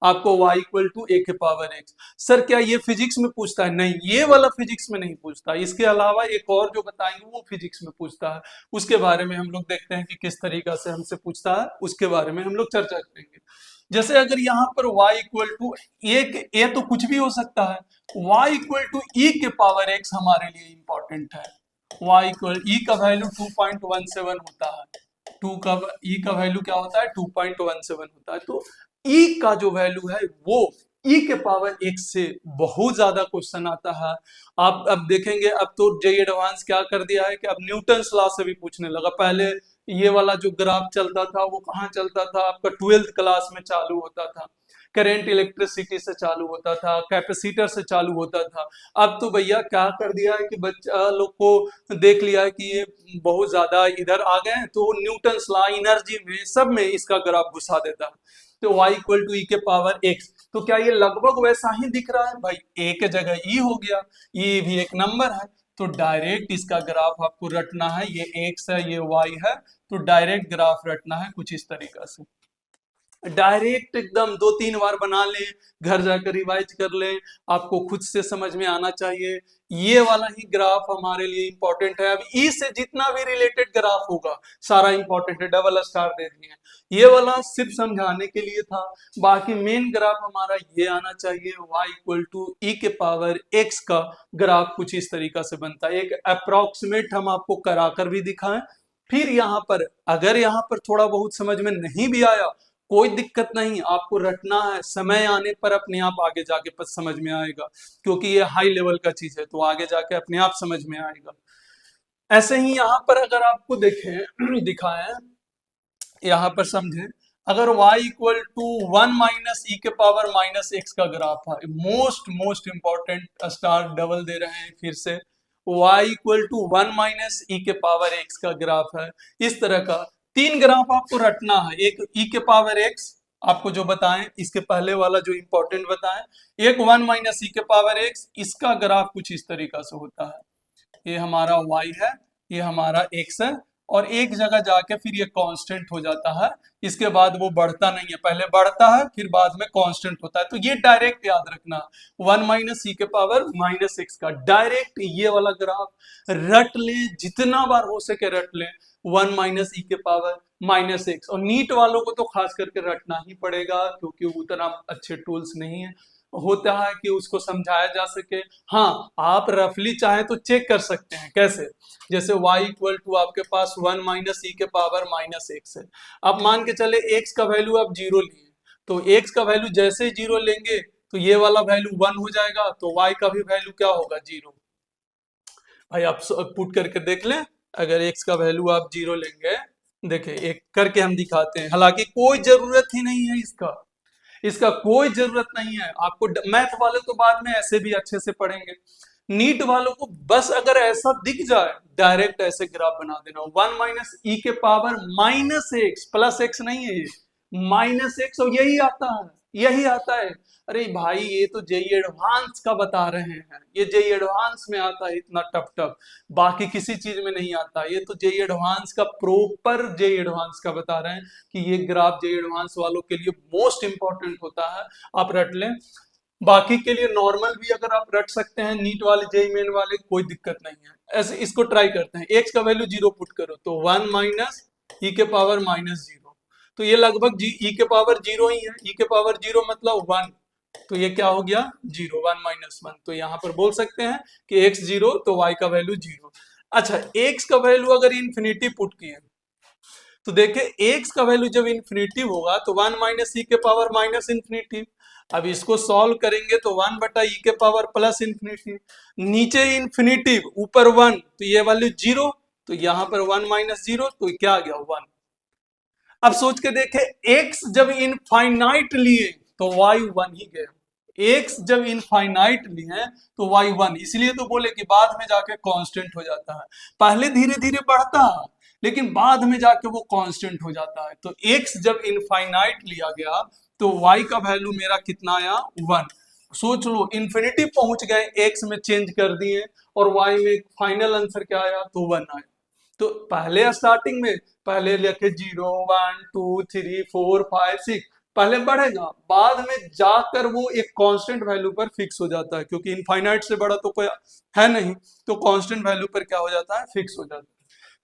आपको y इक्वल टू a के पावर x। सर क्या ये फिजिक्स में पूछता है? नहीं, ये वाला फिजिक्स में नहीं पूछता। इसके अलावा एक और जो बताएंगे वो फिजिक्स में पूछता है। उसके बारे में हम लोग देखते हैं कि किस तरीका से हमसे पूछता है, उसके बारे में हम लोग चर्चा करेंगे। जैसे अगर यहाँ पर y इक्वल टू ए तो कुछ भी हो सकता है, y इक्वल टू ई के पावर x हमारे लिए इंपॉर्टेंट है। y इक्वल ई का वैल्यू 2.17 होता है। टू का ई का वैल्यू क्या होता है? 2.17 होता है। तो ई का जो वैल्यू है वो ई के पावर x से बहुत ज्यादा क्वेश्चन आता है। आप अब देखेंगे, अब तो जे एडवांस क्या कर दिया है कि अब न्यूटन्स लॉ से भी पूछने लगा। पहले ये वाला जो ग्राफ चलता था वो कहाँ चलता था? आपका 12th क्लास में चालू होता था, करेंट इलेक्ट्रिसिटी से चालू होता था, कैपेसिटर से चालू होता था। अब तो भैया क्या कर दिया है कि बच्चा लोग को देख लिया है कि ये बहुत ज्यादा इधर आ गए हैं, तो न्यूटन्स लॉ एनर्जी में सब में इसका ग्राफ घुसा देता है। तो y इक्वल टू ई के पावर x, तो क्या ये लगभग वैसा ही दिख रहा है भाई? a के जगह e हो गया, ये भी एक नंबर है, तो डायरेक्ट इसका ग्राफ आपको रटना है। ये x है, ये y है, तो डायरेक्ट ग्राफ रटना है कुछ इस तरीका से। डायरेक्ट एकदम 2-3 बार बना लें, घर जाकर रिवाइज कर लें, आपको खुद से समझ में आना चाहिए। ये वाला ही ग्राफ हमारे लिए इंपॉर्टेंट है। अब ई से जितना भी रिलेटेड ग्राफ होगा सारा इंपॉर्टेंट है, डबल स्टार दे दिए। ये वाला सिर्फ समझाने के लिए था, बाकी मेन ग्राफ हमारा ये आना चाहिए। y इक्वल टू ई के पावर x का ग्राफ कुछ इस तरीका से बनता है। एक अप्रोक्सीमेट हम आपको कराकर भी दिखाएं। फिर यहाँ पर अगर यहाँ पर थोड़ा बहुत समझ में नहीं भी आया, कोई दिक्कत नहीं, आपको रटना है, समय आने पर अपने आप आगे जाके समझ में आएगा, क्योंकि ये हाई लेवल का चीज है, तो आगे जाके अपने आप समझ में आएगा। ऐसे ही यहाँ पर अगर आपको देखें दिखाएं, यहाँ पर समझें, अगर y इक्वल टू 1 माइनस ई के पावर माइनस एक्स का ग्राफ है, मोस्ट इंपॉर्टेंट स्टार डबल दे रहे हैं फिर से, y इक्वल टू 1 माइनस ई के पावर एक्स का ग्राफ है। इस तरह का 3 ग्राफ आपको रटना है। एक ई के पावर एक्स आपको जो बताएं, इसके पहले वाला जो इंपॉर्टेंट बताएं, एक 1 माइनस ई के पावर एक्स, इसका ग्राफ कुछ इस तरीका से होता है। ये हमारा y है, ये हमारा x है, और एक जगह जाके फिर ये कांस्टेंट हो जाता है। इसके बाद वो बढ़ता नहीं है, पहले बढ़ता है फिर बाद में कांस्टेंट होता है। तो ये डायरेक्ट याद रखना, 1 माइनस ई के पावर माइनस एक्स का डायरेक्ट ये वाला ग्राफ रट ले, जितना बार हो सके रट ले, 1 माइनस ई के पावर माइनस एक्स। और नीट वालों को तो खास करके रटना ही पड़ेगा, क्योंकि उतना अच्छे टूल्स नहीं है, होता है कि उसको समझाया जा सके। हाँ, आप रफली चाहे तो चेक कर सकते हैं। कैसे? जैसे y इक्वल टू आपके पास 1 माइनस ई के पावर माइनस एक्स है। अब मान के चले x का वैल्यू आप 0 लिए, तो x का वैल्यू जैसे ही 0 लेंगे तो ये वाला वैल्यू 1 हो जाएगा, तो y का भी वैल्यू क्या होगा? 0। भाई आप पुट करके देख लें, अगर x का वैल्यू आप 0 लेंगे, देखिए एक करके हम दिखाते हैं, हालांकि कोई जरूरत ही नहीं है इसका, इसका कोई जरूरत नहीं है आपको। मैथ वाले तो बाद में ऐसे भी अच्छे से पढ़ेंगे, नीट वालों को बस अगर ऐसा दिख जाए डायरेक्ट ऐसे ग्राफ बना देना। 1 माइनस ई के power minus x, plus x नहीं है ये, माइनस एक्स, और यही आता है, यही आता है। अरे भाई ये तो जेई एडवांस का बता रहे हैं, ये जेई एडवांस में आता है इतना टफ टफ, बाकी किसी चीज में नहीं आता। ये तो जेई एडवांस का प्रॉपर जेई एडवांस का बता रहे हैं कि ये ग्राफ जेई एडवांस वालों के लिए मोस्ट इंपॉर्टेंट होता है, आप रट लें। बाकी के लिए नॉर्मल भी अगर आप रट सकते हैं, नीट वाले जेई मेन वाले, कोई दिक्कत नहीं है। ऐसे इसको ट्राई करते हैं, एक्स का वैल्यू 0 पुट करो तो 1 माइनस ई के पावर माइनस 0, तो ये लगभग ई के पावर 0 ही है। ई के पावर 0 मतलब 1, तो ये क्या हो गया 0, 1 - 1। तो यहाँ पर बोल सकते हैं कि x 0 तो y का वैल्यू 0। अच्छा, x का वैल्यू अगर इन्फिनिटी पुट किए तो देखिए x का वैल्यू जब इन्फिनिटी होगा तो 1 - e के पावर माइनस इन्फिनिटी। अब इसको सॉल्व करेंगे तो 1/e के पावर प्लस इन्फिनिटी, नीचे इन्फिनिटी ऊपर 1 तो ये वैल्यू 0, तो यहाँ पर 1 - 0 तो क्या आ गया 1। अब सोच के देखे x जब इनफाइनाइट लिए तो y 1 ही गया, x जब इनफाइनाइट लिए तो y 1, इसलिए तो बोले कि बाद में जाके कांस्टेंट हो जाता है। पहले धीरे धीरे बढ़ता है लेकिन बाद में जाके वो कांस्टेंट हो जाता है। तो x जब इनफाइनाइट लिया गया तो y का वैल्यू मेरा कितना आया 1। सोच लो इन्फिनिटी पहुंच गए, x में चेंज कर दिए और y में फाइनल आंसर क्या आया तो 1 आया। तो पहले स्टार्टिंग में पहले लिखे 0 1 2 3 4 5 6, पहले बढ़ेगा, बाद में जाकर वो एक कांस्टेंट वैल्यू पर फिक्स हो जाता है, क्योंकि इनफाइनाइट से बड़ा तो कोई है नहीं, तो कांस्टेंट वैल्यू पर क्या हो जाता है फिक्स हो जाता है।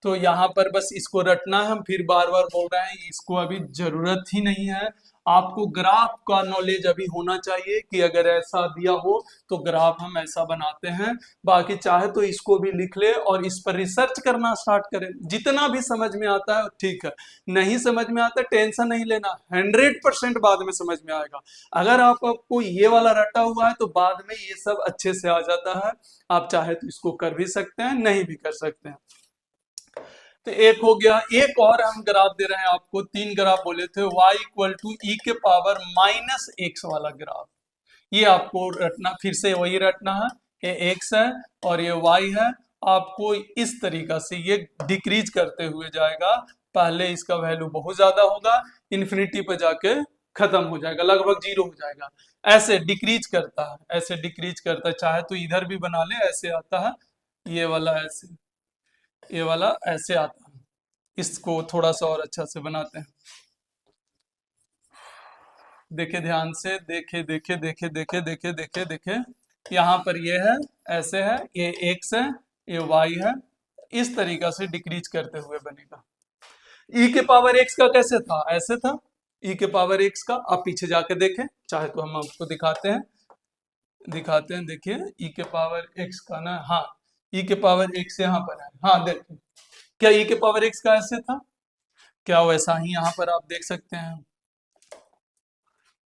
तो यहाँ पर बस इसको रटना है, हम फिर बार बार बोल रहे हैं इसको अभी जरूरत ही नहीं है। आपको ग्राफ का नॉलेज अभी होना चाहिए कि अगर ऐसा दिया हो तो ग्राफ हम ऐसा बनाते हैं। बाकी चाहे तो इसको भी लिख ले और इस पर रिसर्च करना स्टार्ट करें, जितना भी समझ में आता है ठीक है, नहीं समझ में आता टेंशन नहीं लेना, 100% बाद में समझ में आएगा। अगर आपको ये वाला रटा हुआ है तो बाद में ये सब अच्छे से आ जाता है। आप चाहे तो इसको कर भी सकते हैं, नहीं भी कर सकते हैं। तो एक हो गया, एक और हम ग्राफ दे रहे हैं आपको, 3 ग्राफ बोले थे, y = e के पावर -x वाला ग्राफ। ये आपको रटना, फिर से वही रटना है, ये x है और ये y है। आपको इस तरीका से ये डिक्रीज करते हुए जाएगा, पहले इसका वैल्यू बहुत ज्यादा होगा, इन्फिनिटी पे जाके खत्म हो जाएगा, लगभग 0 हो जाएगा। ऐसे डिक्रीज करता है, ऐसे डिक्रीज करता है, चाहे तो इधर भी बना ले, ऐसे आता है, ये वाला ऐसे, ये वाला ऐसे आता है। इसको थोड़ा सा और अच्छा से बनाते हैं, देखे ध्यान से, देखे देखे देखे देखे देखे देखे देखे, यहाँ पर ये है, ऐसे है, ये x है, ये y है, इस तरीका से डिक्रीज करते हुए बनेगा। e के पावर x का कैसे था, ऐसे था, e के पावर x का। आप पीछे जाके देखें, चाहे तो हम आपको दिखाते हैं, देखिए e के पावर x का ना, हाँ e के पावर x यहाँ पर है, हाँ देखिए, क्या e के पावर x का ऐसे था, क्या वैसा ही यहाँ पर आप देख सकते हैं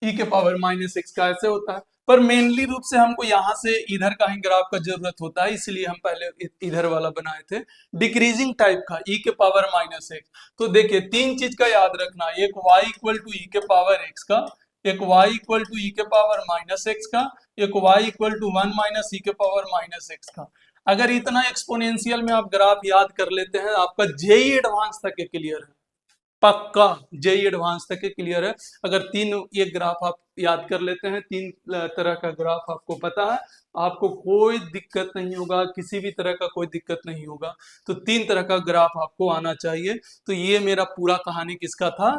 e के पावर -x का ऐसे होता है। पर मेनली रूप से हमको यहाँ से इधर का ही ग्राफ का जरूरत होता है, इसलिए हम पहले इधर वाला बनाए थे, डिक्रीजिंग टाइप का, e के पावर -x। तो देखिए 3 चीज का याद रखना, एक y = e के पावर x का, एक y = e के पावर -x का, एक y = 1 - e के पावर -x का। अगर इतना एक्सपोनेंशियल में आप ग्राफ याद कर लेते हैं, आपका जेई एडवांस तक क्लियर है, पक्का जेई एडवांस तक के क्लियर है। अगर 3 ये ग्राफ आप याद कर लेते हैं, 3 तरह का ग्राफ आपको पता है, आपको कोई दिक्कत नहीं होगा, किसी भी तरह का कोई दिक्कत नहीं होगा। तो 3 तरह का ग्राफ आपको आना चाहिए। तो ये मेरा पूरा कहानी किसका था,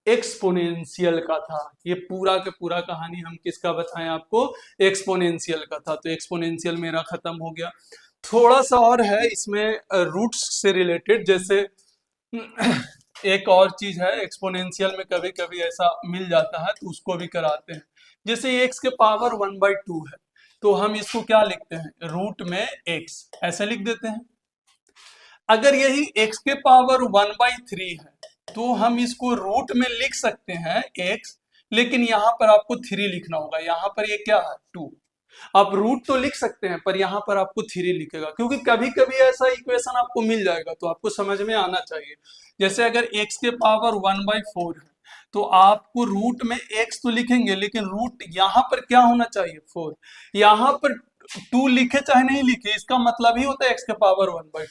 एक्सपोनेंशियल का था। ये पूरा का पूरा कहानी हम किसका बताएं आपको, एक्सपोनेंशियल का था। तो एक्सपोनेंशियल मेरा खत्म हो गया। थोड़ा सा और है इसमें रूट्स से रिलेटेड, जैसे एक और चीज है एक्सपोनेंशियल में, कभी कभी ऐसा मिल जाता है तो उसको भी कराते हैं। जैसे x के पावर 1/2 है, तो हम इसको क्या लिखते हैं, रूट में x ऐसे लिख देते हैं। अगर यही x के पावर 1/3 है तो हम इसको रूट में लिख सकते हैं x, लेकिन यहाँ पर आपको 3 लिखना होगा। यहाँ पर ये क्या है 2, आप रूट तो लिख सकते हैं पर यहाँ पर आपको 3 लिखेगा, क्योंकि कभी कभी ऐसा इक्वेशन आपको मिल जाएगा तो आपको समझ में आना चाहिए। जैसे अगर x के पावर 1/4 है तो आपको रूट में x तो लिखेंगे, लेकिन रूट यहाँ पर क्या होना चाहिए 4, यहाँ पर 2 लिखे चाहे नहीं लिखे, इसका मतलब ही होता है x के पावर 1/2।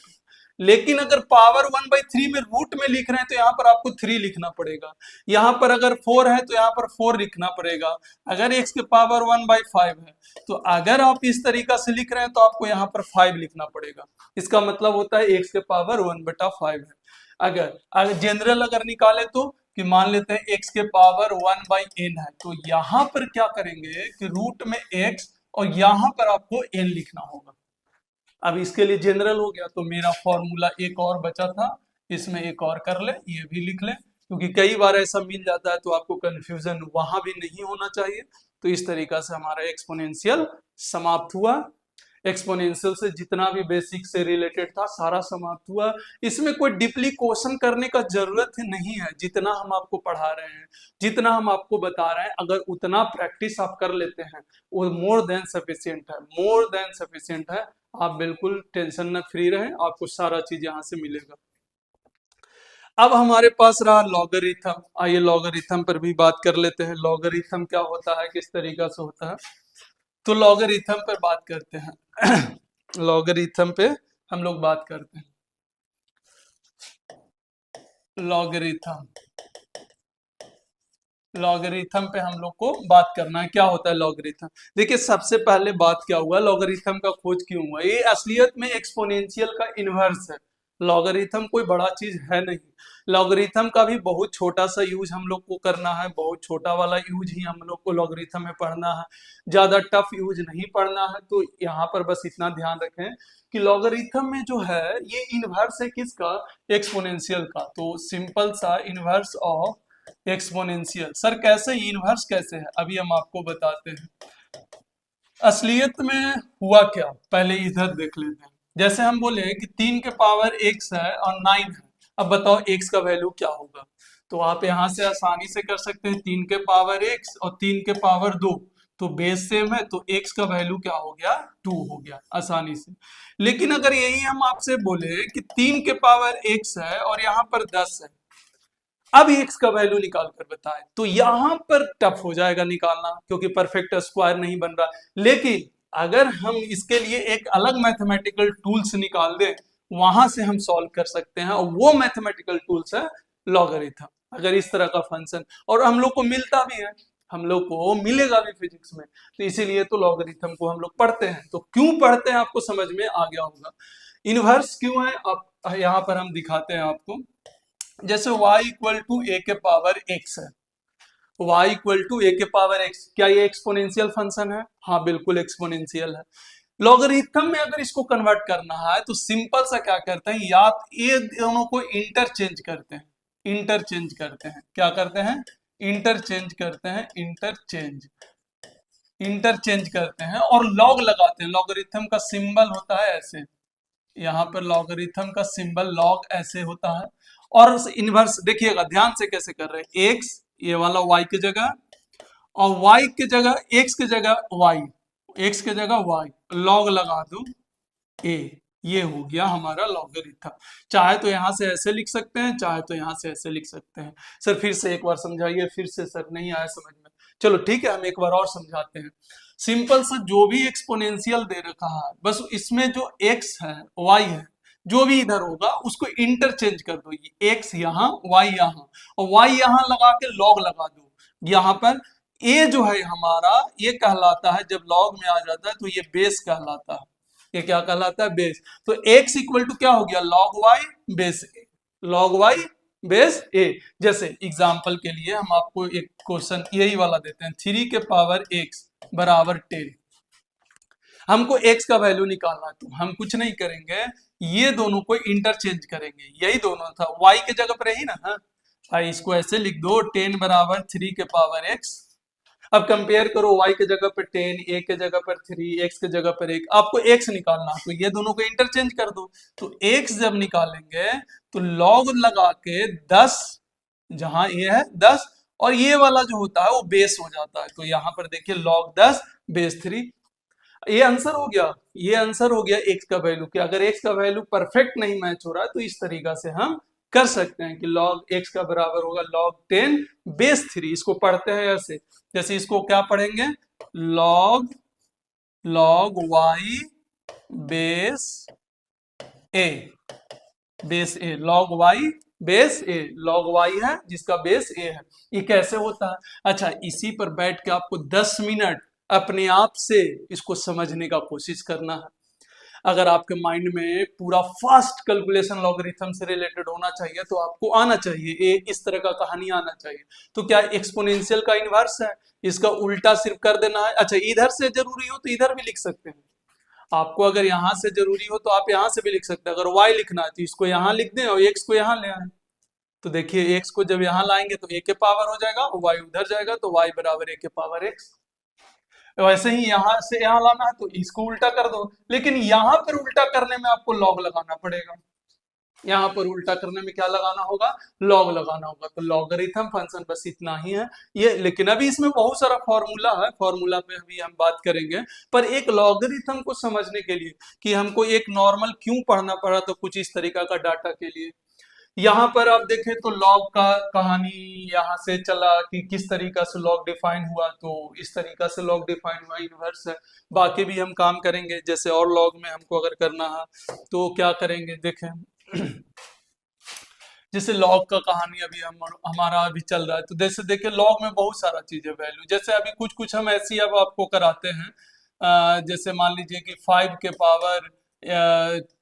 लेकिन अगर पावर 1/3 में रूट में लिख रहे हैं तो यहाँ पर आपको 3 लिखना पड़ेगा। यहाँ पर अगर 4 है तो यहाँ पर 4 लिखना पड़ेगा। अगर x के पावर 1/5 है तो अगर आप इस तरीका से लिख रहे हैं तो आपको यहाँ पर 5 लिखना पड़ेगा। इसका मतलब होता है x के पावर 1/5 है। अगर जनरल अगर निकाले तो कि मान लेते हैं x के पावर 1/n है, तो यहाँ पर क्या करेंगे कि रूट में x और यहाँ पर आपको n लिखना होगा। अब इसके लिए जनरल हो गया, तो मेरा फॉर्मूला एक और बचा था, इसमें एक और कर ले, ये भी लिख ले, क्योंकि कई बार ऐसा मिल जाता है तो आपको कंफ्यूजन वहां भी नहीं होना चाहिए। तो इस तरीका से हमारा एक्सपोनेंशियल समाप्त हुआ। एक्सपोनेंशियल से जितना भी बेसिक से रिलेटेड था सारा समाप्त हुआ। इसमें कोई डीपली क्वेश्चन करने का जरूरत नहीं है, जितना हम आपको पढ़ा रहे हैं, जितना हम आपको बता रहे हैं, अगर उतना प्रैक्टिस आप कर लेते हैं वो मोर देन सफिशिएंट है, मोर देन सफिशिएंट है। आप बिल्कुल टेंशन न फ्री रहें, आपको सारा चीज यहाँ से मिलेगा। अब हमारे पास रहा लॉगरिथम। आइए लॉगरिथम पर भी बात कर लेते हैं। लॉगरिथम क्या होता है, किस तरीका से होता है, तो लॉगरिथम पर बात करते हैं। लॉगरिथम पे हम लोग बात करते हैं। लॉगरिथम, लॉगरिथम पे हम लोग को बात करना है। क्या होता है लॉगरिथम? देखिए सबसे पहले बात क्या हुआ, लॉगरिथम का खोज क्यों हुआ? ये असलियत में एक्सपोनेंशियल का इनवर्स है। लॉगरिथम कोई बड़ा चीज है नहीं। लॉगरिथम का भी बहुत छोटा सा यूज हम लोग को करना है, बहुत छोटा वाला यूज ही हम लोग को लॉगरिथम में पढ़ना है, ज्यादा टफ यूज नहीं पढ़ना है। तो यहाँ पर बस इतना ध्यान रखें कि लॉगरिथम में जो है ये इनवर्स है किसका? एक्सपोनेंशियल का। तो सिंपल सा इनवर्स ऑफ एक्सपोनेंशियल। सर कैसे, इनवर्स कैसे है, अभी हम आपको बताते हैं। असलियत में हुआ क्या, पहले इधर देख लेते हैं। जैसे हम बोले कि 3 के पावर x है और 9 है, अब बताओ x का वैल्यू क्या होगा? तो आप यहां से आसानी से कर सकते हैं, 3 के पावर x और 3 के पावर 2, तो बेस सेम है, तो x का वैल्यू क्या हो गया? 2 हो गया आसानी से। लेकिन अगर यही हम आपसे बोले कि 3 के पावर x है और यहाँ पर 10 है, अब x का वैल्यू निकाल कर बताए, तो यहां पर टफ हो जाएगा निकालना, क्योंकि परफेक्ट स्क्वायर नहीं बन रहा। लेकिन अगर हम इसके लिए एक अलग मैथमेटिकल टूल्स निकाल दें, वहां से हम सॉल्व कर सकते हैं, और वो मैथमेटिकल टूल्स है लॉगरिथम। अगर इस तरह का फंक्शन, और हम लोग को मिलता भी है, हम लोग को मिलेगा भी फिजिक्स में, तो इसीलिए तो लॉगरिथम को हम लोग पढ़ते हैं। तो क्यों पढ़ते हैं आपको समझ में आ गया होगा। इनवर्स क्यों है, अब यहाँ पर हम दिखाते हैं आपको। जैसे y इक्वल टू ए के पावर x है, y इक्वल टू ए के पावर x, क्या ये एक्सपोनेंशियल फंक्शन है? हाँ बिल्कुल एक्सपोनेंशियल है। लॉगरिथम में अगर इसको कन्वर्ट करना है तो सिंपल सा क्या करते हैं, या ये दोनों को इंटरचेंज करते हैं, इंटरचेंज करते हैं, क्या करते हैं? इंटरचेंज करते हैं, इंटरचेंज, इंटरचेंज करते हैं और लॉग लगाते हैं। लॉगरिथम का सिंबल होता है ऐसे, यहाँ पर लॉगरिथम का सिंबल लॉग ऐसे होता है। और इनवर्स देखिएगा ध्यान से कैसे कर रहे हैं, एक्स ये वाला y की जगह, और y की जगह x की जगह y, x की जगह y, लॉग लगा दो a, ये हो गया हमारा लॉगरिथम। चाहे तो यहां से ऐसे लिख सकते हैं, चाहे तो यहां से ऐसे लिख सकते हैं। सर फिर से एक बार समझाइए, फिर से सर नहीं आया समझ में। चलो ठीक है, हम एक बार और समझाते हैं। सिंपल सा जो भी एक्सपोनेंशियल दे रखा है, बस इसमें जो x है y है, जो भी इधर होगा उसको इंटरचेंज कर दो, x यहाँ y यहाँ, और y यहाँ लगा के लॉग लगा दो। यहाँ पर a जो है हमारा ये कहलाता है, जब लॉग में आ जाता है तो ये बेस कहलाता है। ये क्या कहलाता है? बेस। तो x इक्वल टू क्या हो गया? Log y base a, log y base a। जैसे एग्जाम्पल के लिए हम आपको एक क्वेश्चन यही वाला देते हैं, 3 के पावर x बराबर 10। हमको x का वैल्यू निकालना है, तो हम कुछ नहीं करेंगे, ये दोनों को इंटरचेंज करेंगे। यही दोनों था, y के जगह पर रही ना, हाँ इसको ऐसे लिख दो, 10 बराबर 3 के पावर x। अब कंपेयर करो, y के जगह पर 10, a के जगह पर 3, x के जगह पर 1। आपको x निकालना, तो ये दोनों को इंटरचेंज कर दो। तो x जब निकालेंगे तो log लगा के 10, जहां ये है 10, और ये वाला जो होता है वो बेस हो जाता है। तो यहाँ पर देखिए log 10 बेस 3, ये आंसर हो गया, ये आंसर हो गया x का वैल्यू। कि अगर x का वैल्यू परफेक्ट नहीं मैच हो रहा है तो इस तरीका से हम कर सकते हैं कि log x का बराबर होगा log 10 बेस 3। इसको पढ़ते हैं ऐसे, जैसे इसको क्या पढ़ेंगे, log y base a, base a, log y base a, log y है जिसका बेस a है। ये कैसे होता है? अच्छा, इसी पर बैठ के आपको 10 मिनट अपने आप से इसको समझने का कोशिश करना है। अगर आपके माइंड में पूरा फास्ट कैलकुलेशन लॉगरिथम से रिलेटेड होना चाहिए तो आपको आना चाहिए, ये इस तरह का कहानी आना चाहिए। तो क्या एक्सपोनेंशियल का इनवर्स है, इसका उल्टा सिर्फ कर देना है। अच्छा, इधर से जरूरी हो तो इधर भी लिख सकते हैं, आपको अगर यहां से जरूरी हो तो आप यहां से भी लिख सकते हैं। अगर y लिखना है तो इसको यहां लिख दें और x को यहां ले आए। तो देखिए x को जब यहां लाएंगे तो a के पावर हो जाएगा, और y उधर जाएगा तो y बराबर a के पावर x। वैसे ही यहाँ से यहाँ लाना है तो इसको उल्टा कर दो, लेकिन यहाँ पर उल्टा करने में आपको लॉग लगाना पड़ेगा। यहाँ पर उल्टा करने में क्या लगाना होगा, लॉग लगाना होगा। तो लॉगरिथम फंक्शन बस इतना ही है ये, लेकिन अभी इसमें बहुत सारा फॉर्मूला है, फॉर्मूला पे अभी हम बात करेंगे। पर एक लॉगरिथम को समझने के लिए कि हमको एक नॉर्मल क्यों पढ़ना पड़ा, तो कुछ इस तरीका का डाटा के लिए यहाँ पर आप देखें तो लॉग का कहानी यहाँ से चला कि किस तरीका से लॉग डिफाइन हुआ, तो इस तरीका से लॉग डिफाइन हुआ, इनवर्स है। बाकी भी हम काम करेंगे, जैसे और लॉग में हमको अगर करना है तो क्या करेंगे देखें। जैसे लॉग का कहानी अभी हमारा अभी चल रहा है, तो जैसे देखिए लॉग में बहुत सारा चीज है वैल्यू, जैसे अभी कुछ कुछ हम ऐसी अब आपको कराते हैं। जैसे मान लीजिए कि 5 के पावर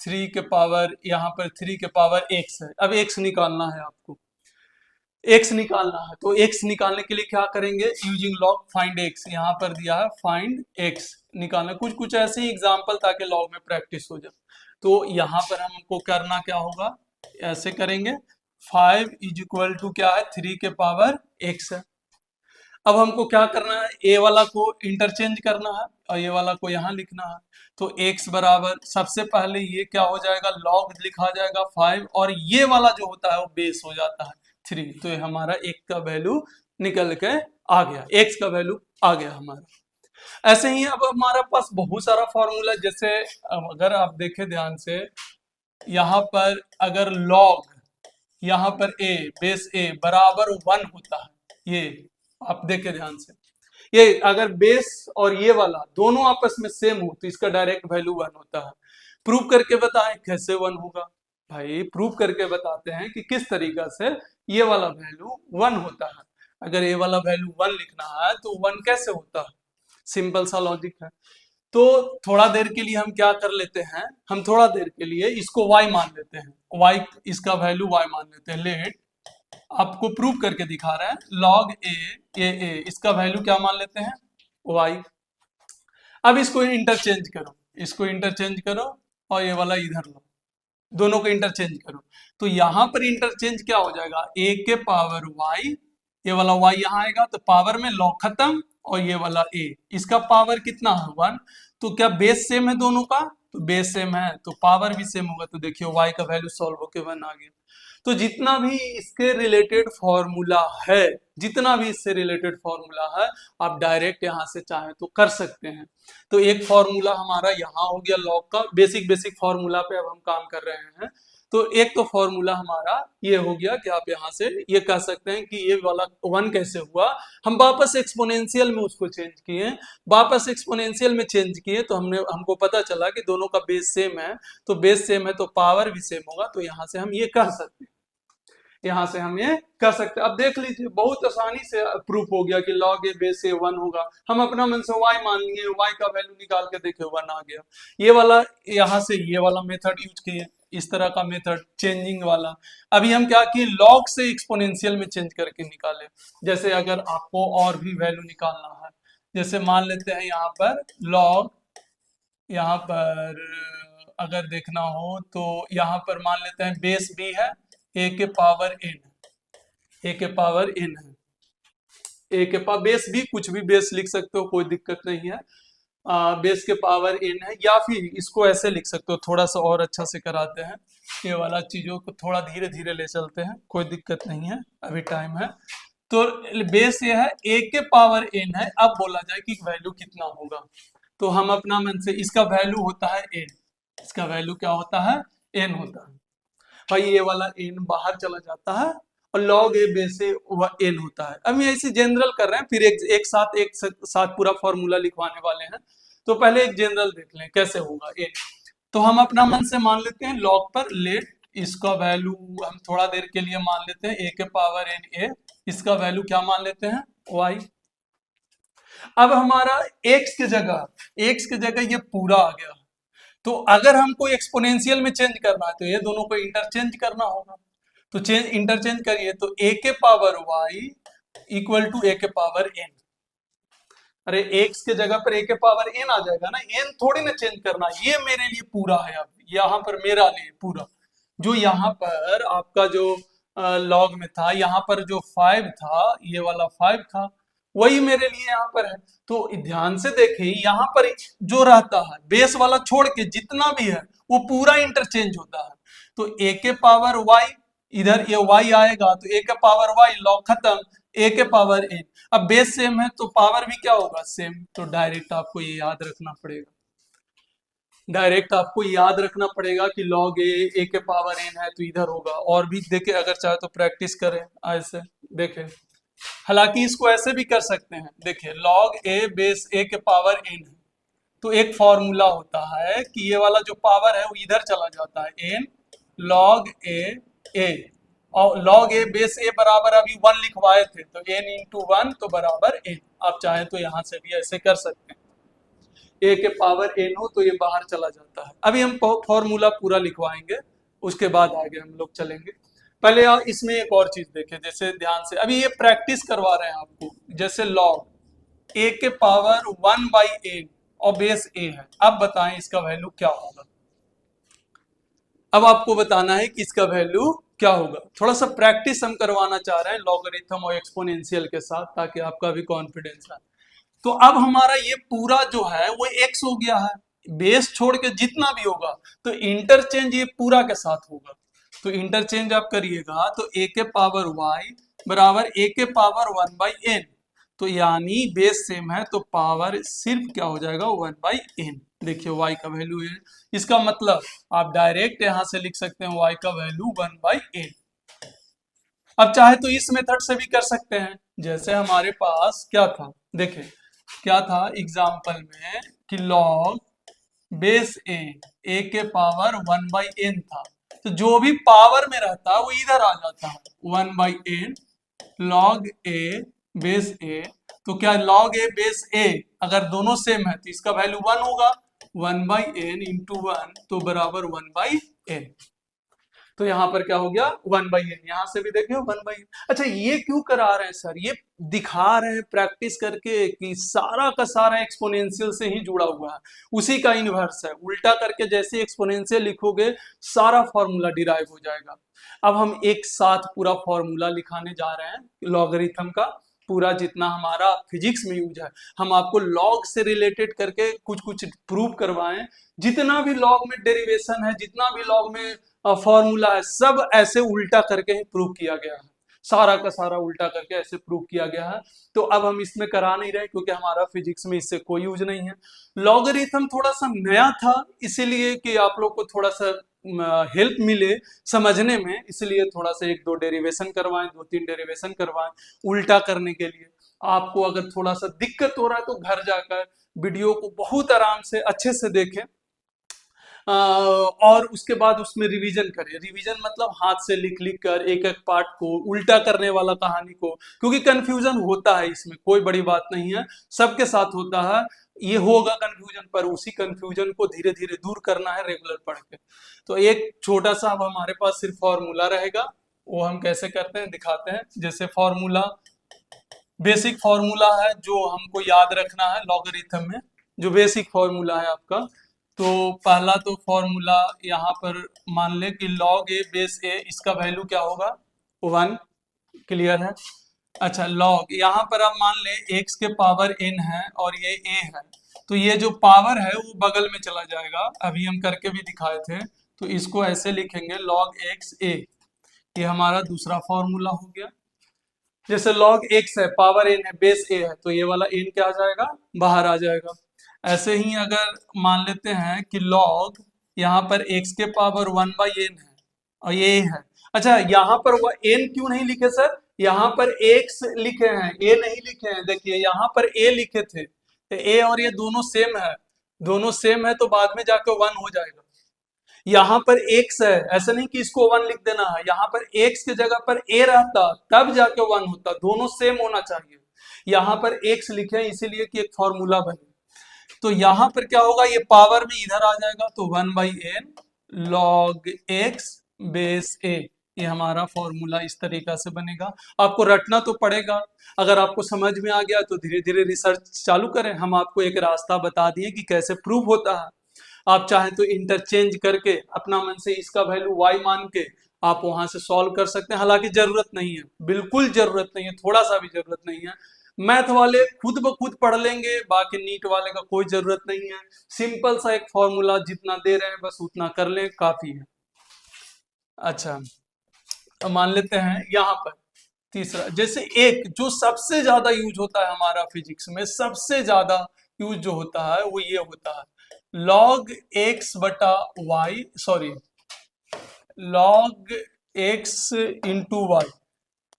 3 के पावर, यहाँ पर 3 के पावर x है। अब x निकालना है आपको, x निकालना है, तो x निकालने के लिए क्या करेंगे, यूजिंग लॉग फाइंड x। यहाँ पर दिया है फाइंड x निकालना, कुछ कुछ ऐसे ही एग्जाम्पल ताकि लॉग में प्रैक्टिस हो जाए। तो यहाँ पर हमको करना क्या होगा, ऐसे करेंगे 5 इज इक्वल टू क्या है, 3 के पावर x है। अब हमको क्या करना है, ए वाला को इंटरचेंज करना है और ये वाला को यहाँ लिखना है। तो x बराबर सबसे पहले ये क्या हो जाएगा, लॉग लिखा जाएगा 5, और ये वाला जो होता है वो बेस हो जाता है 3। तो ये हमारा एक का वैल्यू निकल के आ गया, x का वैल्यू आ गया हमारा। ऐसे ही अब हमारे पास बहुत सारा फॉर्मूला, जैसे अब अगर आप देखें ध्यान से, यहाँ पर अगर लॉग यहाँ पर a बेस a बराबर 1 होता है, ये आप देखें ध्यान से, ये अगर बेस और ये वाला दोनों आपस में सेम हो तो इसका डायरेक्ट वैल्यू 1 होता है। प्रूव करके बताएं कैसे 1 होगा, भाई प्रूव करके बताते हैं कि किस तरीका से ये वाला वैल्यू 1 होता है। अगर ये वाला वैल्यू 1 लिखना है तो 1 कैसे होता है, सिंपल सा लॉजिक है। तो थोड़ा देर के लिए हम क्या कर लेते हैं, हम थोड़ा देर के लिए इसको y मान लेते हैं, y इसका वैल्यू y मान लेते हैं। लेट आपको प्रूव करके दिखा रहे हैं, लॉग ए इसका वैल्यू क्या मान लेते हैं, y। अब इसको इंटरचेंज करो, इसको इंटरचेंज करो और ये वाला इधर लो, दोनों को इंटरचेंज करो। तो यहाँ पर इंटरचेंज क्या हो जाएगा, a के पावर y, ये वाला y यहाँ आएगा तो पावर में लॉग खत्म, और ये वाला a, इसका पावर कितना है 1। तो क्या बेस सेम है दोनों का, तो बेस सेम है तो पावर भी सेम होगा। तो देखिए y का वैल्यू सॉल्व होके 1 आ गया। तो जितना भी इसके रिलेटेड फॉर्मूला है, जितना भी इससे रिलेटेड फॉर्मूला है, आप डायरेक्ट यहाँ से चाहे तो कर सकते हैं। तो एक फॉर्मूला हमारा यहाँ हो गया लॉग का, बेसिक बेसिक फॉर्मूला पे अब हम काम कर रहे हैं। तो एक तो फॉर्मूला हमारा ये हो गया कि आप यहाँ से ये कह सकते हैं कि ये वाला 1 कैसे हुआ। हम वापस एक्सपोनेंशियल में उसको चेंज किए, वापस एक्सपोनेंशियल में चेंज किए तो हमको पता चला कि दोनों का बेस सेम है, तो बेस सेम है तो पावर भी सेम होगा। तो यहाँ से हम ये कह सकते हैं, यहाँ से हम ये कर सकते हैं। अब देख लीजिए बहुत आसानी से प्रूफ हो गया कि लॉग ए बेस ए 1 होगा। हम अपना मन से y मान लिए, y का वैल्यू निकाल के देखे 1 आ गया। ये वाला यहाँ से ये वाला मेथड यूज किए, इस तरह का मेथड चेंजिंग वाला। अभी हम क्या किए, लॉग से एक्सपोनेंशियल में चेंज करके निकाले। जैसे अगर आपको और भी वैल्यू निकालना है, जैसे मान लेते हैं यहाँ पर लॉग, यहाँ पर अगर देखना हो तो यहाँ पर मान लेते हैं बेस b है, a के पावर n, a के पावर n है, a के पावर बेस भी कुछ भी बेस लिख सकते हो, कोई दिक्कत नहीं है। बेस के पावर n है, या फिर इसको ऐसे लिख सकते हो, थोड़ा सा और अच्छा से कराते हैं, ये वाला चीजों को थोड़ा धीरे धीरे ले चलते हैं, कोई दिक्कत नहीं है, अभी टाइम है। तो बेस ये है, a के पावर n है। अब बोला जाए कि वैल्यू कितना होगा, तो हम अपना मन से, इसका वैल्यू होता है n, इसका वैल्यू क्या होता है, n होता है। भाई ये वाला n बाहर चला जाता है और log a बेस से n होता है। अब ये ऐसे जनरल कर रहे हैं, फिर एक साथ पूरा फॉर्मूला लिखवाने वाले हैं। तो पहले एक जनरल देख लें कैसे होगा n। तो हम अपना मन से मान लेते हैं log पर लेट, इसका वैल्यू हम थोड़ा देर के लिए मान लेते हैं a के पावर n a, इसका वैल्यू क्या मान लेते हैं y। अब हमारा x की जगह ये पूरा आ गया। तो अगर हमको एक्सपोनेंशियल में चेंज करना है तो ये दोनों को इंटरचेंज करना होगा। तो इंटरचेंज करिए, तो a के power y equal to a के पावर n। अरे x के जगह पर a के पावर n आ जाएगा ना, n थोड़ी ना चेंज करना, ये मेरे लिए पूरा है। अब यहाँ पर मेरा लिए पूरा, जो यहाँ पर आपका जो लॉग में था, यहाँ पर जो 5 था, ये वाला 5 था, वही मेरे लिए यहाँ पर है। तो ध्यान से देखें, यहाँ पर जो रहता है बेस वाला छोड़ के जितना भी है वो पूरा इंटरचेंज होता है। तो a के पावर y, इधर ये y आएगा तो a के पावर y, लॉग खत्म, a के पावर n। अब बेस सेम है तो पावर भी क्या होगा, सेम। तो डायरेक्ट आपको ये याद रखना पड़ेगा, डायरेक्ट आपको याद रखना पड़ेगा कि लॉग ए के पावर एन है तो इधर होगा। और भी देखे, अगर चाहे तो प्रैक्टिस करें ऐसे, देखें। हालांकि इसको ऐसे भी कर सकते हैं, देखिए लॉग ए बेस ए के पावर एन है तो एक फॉर्मूला होता है कि ये वाला जो पावर है वो इधर चला जाता है, एन लॉग ए, और लॉग ए बेस ए बराबर अभी 1 लिखवाए थे तो एन इंटू 1 तो बराबर एन। आप चाहें तो यहां से भी ऐसे कर सकते हैं, ए के पावर एन हो तो ये बाहर चला जाता है। अभी हम फॉर्मूला पूरा लिखवाएंगे, उसके बाद आगे हम लोग चलेंगे। पहले इसमें एक और चीज देखें, जैसे ध्यान से अभी ये प्रैक्टिस करवा रहे हैं आपको, जैसे लॉग ए के पावर 1/n और बेस ए है। अब बताएं इसका वैल्यू क्या होगा। अब आपको बताना है कि इसका वैल्यू क्या होगा। थोड़ा सा प्रैक्टिस हम करवाना चाह रहे हैं लॉगरिथम और एक्सपोनेंशियल के साथ, ताकि आपका भी कॉन्फिडेंस आए। तो अब हमारा ये पूरा जो है वो x हो गया है, बेस छोड़ के जितना भी होगा तो इंटरचेंज ये पूरा के साथ होगा। तो इंटरचेंज आप करिएगा तो a के पावर y बराबर a के पावर 1/n। तो यानी बेस सेम है तो पावर सिर्फ क्या हो जाएगा, 1/n। देखिए y का वैल्यू है, इसका मतलब आप डायरेक्ट यहां से लिख सकते हैं y का वैल्यू 1/n। अब चाहे तो इस मेथड से भी कर सकते हैं, जैसे हमारे पास क्या था, देखें क्या था एग्जाम्पल में कि लॉग बेस ए के पावर 1/n था, तो जो भी पावर में रहता है वो इधर आ जाता है, 1/n लॉग ए बेस ए। तो क्या लॉग ए बेस ए अगर दोनों सेम है तो इसका वैल्यू 1 होगा, 1/n इंटू 1 तो बराबर 1/n। तो यहाँ पर क्या हो गया, 1/n। यहाँ से भी देखिए 1/n। अच्छा ये क्यों करा रहे हैं सर, ये दिखा रहे हैं प्रैक्टिस करके कि सारा का सारा एक्सपोनेंशियल से ही जुड़ा हुआ है, उसी का इनवर्स है। उल्टा करके जैसे एक्सपोनेंशियल लिखोगे सारा फॉर्मूला डिराइव हो जाएगा। अब हम एक साथ पूरा फॉर्मूला लिखाने जा रहे हैं लॉगरिथम का, पूरा जितना हमारा फिजिक्स में यूज है। हम आपको लॉग से रिलेटेड करके कुछ कुछ प्रूव करवाएं। जितना भी लॉग में डेरिवेशन है, जितना भी लॉग में फॉर्मूला है, सब ऐसे उल्टा करके ही प्रूव किया गया है, सारा का सारा उल्टा करके ऐसे प्रूव किया गया है। तो अब हम इसमें करा नहीं रहे क्योंकि हमारा फिजिक्स में इससे कोई यूज नहीं है। लॉगरिथम थोड़ा सा नया था, इसीलिए कि आप लोग को थोड़ा सा हेल्प मिले समझने में, इसलिए थोड़ा सा 1-2 डेरिवेशन करवाएं, 2-3 डेरिवेशन करवाएं उल्टा करने के लिए। आपको अगर थोड़ा सा दिक्कत हो रहा है तो घर जाकर वीडियो को बहुत आराम से अच्छे से देखें, और उसके बाद उसमें रिवीजन करें। रिवीजन मतलब हाथ से लिख लिख कर एक एक पार्ट को उल्टा करने वाला कहानी को, क्योंकि कंफ्यूजन होता है, इसमें कोई बड़ी बात नहीं है, सबके साथ होता है, ये होगा कंफ्यूजन, पर उसी कंफ्यूजन को धीरे धीरे दूर करना है रेगुलर पढ़ के। तो एक छोटा सा अब हमारे पास सिर्फ फॉर्मूला रहेगा, वो हम कैसे करते हैं दिखाते हैं। जैसे फॉर्मूला, बेसिक फॉर्मूला है जो हमको याद रखना है लॉगरिथम में, जो बेसिक फॉर्मूला है आपका। तो पहला तो फॉर्मूला यहाँ पर मान ले कि लॉग ए बेस ए, इसका वैल्यू क्या होगा, 1। क्लियर है। अच्छा लॉग यहाँ पर आप मान ले एक्स के पावर n है और ये a है, तो ये जो पावर है वो बगल में चला जाएगा, अभी हम करके भी दिखाए थे। तो इसको ऐसे लिखेंगे लॉग एक्स ए, ये हमारा दूसरा फॉर्मूला हो गया। जैसे लॉग एक्स है, पावर n है, बेस a है, तो ये वाला n क्या आ जाएगा, बाहर आ जाएगा। ऐसे ही अगर मान लेते हैं कि लॉग यहाँ पर x के पावर 1/n है और ये है। अच्छा यहाँ पर वह n क्यों नहीं लिखे सर, यहाँ पर x लिखे हैं, a नहीं लिखे हैं। देखिए यहाँ पर a लिखे थे, तो a और ये दोनों सेम है, दोनों सेम है तो बाद में जाकर 1 हो जाएगा। यहाँ पर x है, ऐसा नहीं कि इसको 1 लिख देना है, यहाँ पर x की जगह पर a रहता तब जाके 1 होता, दोनों सेम होना चाहिए। यहाँ पर x लिखे हैं इसीलिए कि एक फॉर्मूला बने। तो यहाँ पर क्या होगा, ये पावर में इधर आ जाएगा, तो 1/n log x base a, ये हमारा फॉर्मूला इस तरीका से बनेगा। आपको रटना तो पड़ेगा, अगर आपको समझ में आ गया तो धीरे धीरे रिसर्च चालू करें। हम आपको एक रास्ता बता दिए कि कैसे प्रूव होता है। आप चाहें तो इंटरचेंज करके अपना मन से इसका वैल्यू y मान के आप वहां से सॉल्व कर सकते हैं। हालांकि जरूरत नहीं है, बिल्कुल जरूरत नहीं है, थोड़ा सा भी जरूरत नहीं है। मैथ वाले खुद ब खुद पढ़ लेंगे, बाकी नीट वाले का कोई जरूरत नहीं है। सिंपल सा एक फॉर्मूला जितना दे रहे हैं बस उतना कर लें, काफी है। अच्छा, अब मान लेते हैं यहाँ पर तीसरा, जैसे एक जो सबसे ज्यादा यूज होता है हमारा फिजिक्स में, सबसे ज्यादा यूज जो होता है वो ये होता है लॉग एक्स बटा y, sorry log x into y,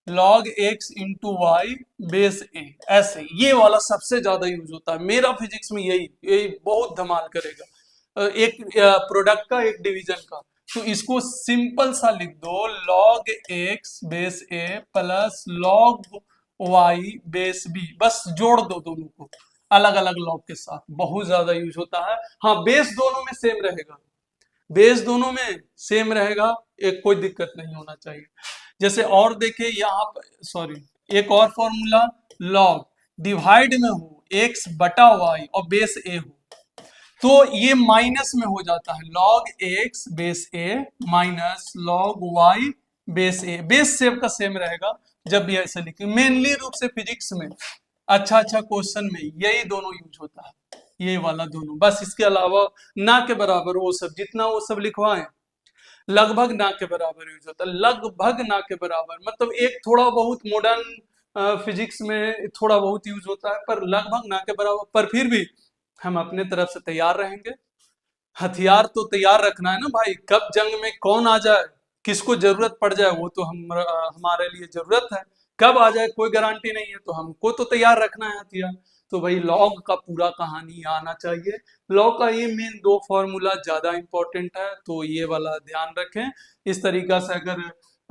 log x into y base a, ऐसे ये वाला सबसे ज्यादा यूज होता है मेरा फिजिक्स में, यही यही बहुत धमाल करेगा। एक प्रोडक्ट का, एक डिवीजन का, तो इसको सिंपल सा लिख दो log x base a plus log y base b, बस जोड़ दो दोनों को अलग अलग लॉग के साथ, बहुत ज्यादा यूज होता है। हाँ, बेस दोनों में सेम रहेगा, बेस दोनों में सेम रहेगा, एक कोई दिक्कत नहीं होना चाहिए। जैसे और देखिए यहाँ पर, सॉरी एक और फॉर्मूला, लॉग डिवाइड में हो एक्स बटा वाई और बेस ए हो, तो ये माइनस में हो जाता है, लॉग एक्स बेस ए माइनस लॉग वाई बेस ए, बेस सेम का सेम रहेगा जब भी ऐसे लिखे। मेनली रूप से फिजिक्स में अच्छा अच्छा क्वेश्चन में यही दोनों यूज होता है, ये वाला दोनों, बस इसके अलावा ना के बराबर वो सब जितना वो सब लिखवाएं लगभग ना के बराबर यूज होता है, लगभग ना के बराबर, मतलब एक थोड़ा बहुत मॉडर्न फिजिक्स में थोड़ा बहुत यूज होता है पर लगभग ना के बराबर। पर फिर भी हम अपने तरफ से तैयार रहेंगे, हथियार तो तैयार रखना है ना भाई, कब जंग में कौन आ जाए, किसको जरूरत पड़ जाए वो तो हमारे लिए जरूरत है, कब आ जाए कोई गारंटी नहीं है, तो हमको तो तैयार रखना है हथियार। तो भाई लॉग का पूरा कहानी आना चाहिए, लॉग का ये मेन दो फॉर्मूला ज्यादा इंपॉर्टेंट है, तो ये वाला ध्यान रखें। इस तरीका से अगर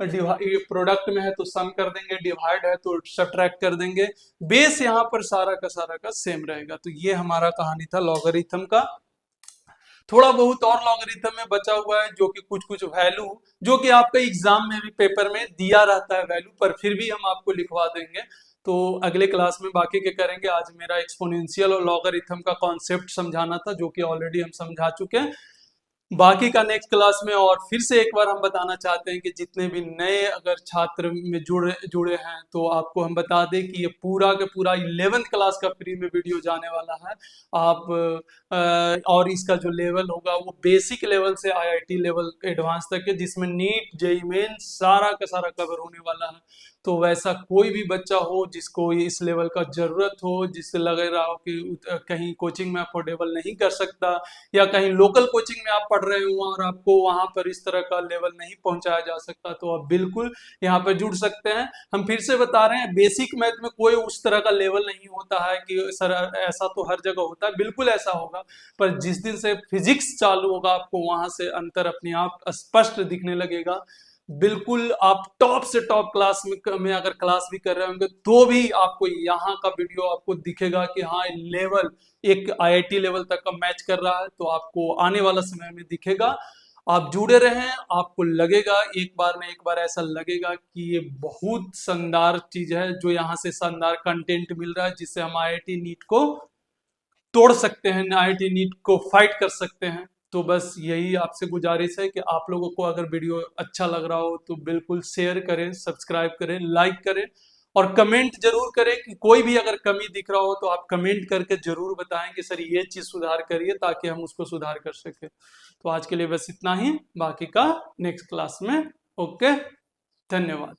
प्रोडक्ट में है तो सम कर देंगे, डिवाइड है तो सब्ट्रैक्ट कर देंगे, बेस यहाँ पर सारा का सेम रहेगा। तो ये हमारा कहानी था लॉगरिथम का। थोड़ा बहुत और लॉगरिथम में बचा हुआ है जो कि कुछ कुछ वैल्यू, जो कि आपका एग्जाम में भी पेपर में दिया रहता है वैल्यू, पर फिर भी हम आपको लिखवा देंगे। तो अगले क्लास में बाकी के करेंगे। आज मेरा एक्सपोनेंशियल और लॉगरिथम का कॉन्सेप्ट समझाना था जो कि ऑलरेडी हम समझा चुके हैं। बाकी का नेक्स्ट क्लास में, और फिर से एक बार हम बताना चाहते हैं कि जितने भी नए अगर छात्र में जुड़े जुड़े हैं तो आपको हम बता दें कि ये पूरा का पूरा 11th क्लास का फ्री में वीडियो जाने वाला है। आप और इसका जो लेवल होगा वो बेसिक लेवल से आईआईटी लेवल एडवांस तक है, जिसमें नीट जेईई मेन सारा का सारा कवर होने वाला है। तो वैसा कोई भी बच्चा हो जिसको इस लेवल का जरूरत हो, जिससे लग रहा हो कि कहीं कोचिंग में अफोर्डेबल नहीं कर सकता, या कहीं लोकल कोचिंग में आप पढ़ रहे हो और आपको वहां पर इस तरह का लेवल नहीं पहुंचाया जा सकता, तो आप बिल्कुल यहाँ पर जुड़ सकते हैं। हम फिर से बता रहे हैं, बेसिक मैथ में कोई उस तरह का लेवल नहीं होता है कि सर ऐसा तो हर जगह होता है, बिल्कुल ऐसा होगा, पर जिस दिन से फिजिक्स चालू होगा आपको वहां से अंतर अपने आप स्पष्ट दिखने लगेगा। बिल्कुल आप टॉप से टॉप क्लास में अगर क्लास भी कर रहे होंगे तो भी आपको यहाँ का वीडियो आपको दिखेगा कि हाँ लेवल एक आईआईटी लेवल तक का मैच कर रहा है, तो आपको आने वाला समय में दिखेगा। आप जुड़े रहें, आपको लगेगा एक बार न एक बार ऐसा लगेगा कि ये बहुत शानदार चीज है, जो यहाँ से शानदार कंटेंट मिल रहा है जिससे हम आईआईटी नीट को तोड़ सकते हैं, आईआईटी नीट को फाइट कर सकते हैं। तो बस यही आपसे गुजारिश है कि आप लोगों को अगर वीडियो अच्छा लग रहा हो तो बिल्कुल शेयर करें, सब्सक्राइब करें, लाइक करें और कमेंट जरूर करें कि कोई भी अगर कमी दिख रहा हो तो आप कमेंट करके जरूर बताएं कि सर ये चीज सुधार करिए, ताकि हम उसको सुधार कर सके। तो आज के लिए बस इतना ही, बाकी का नेक्स्ट क्लास में। ओके, धन्यवाद।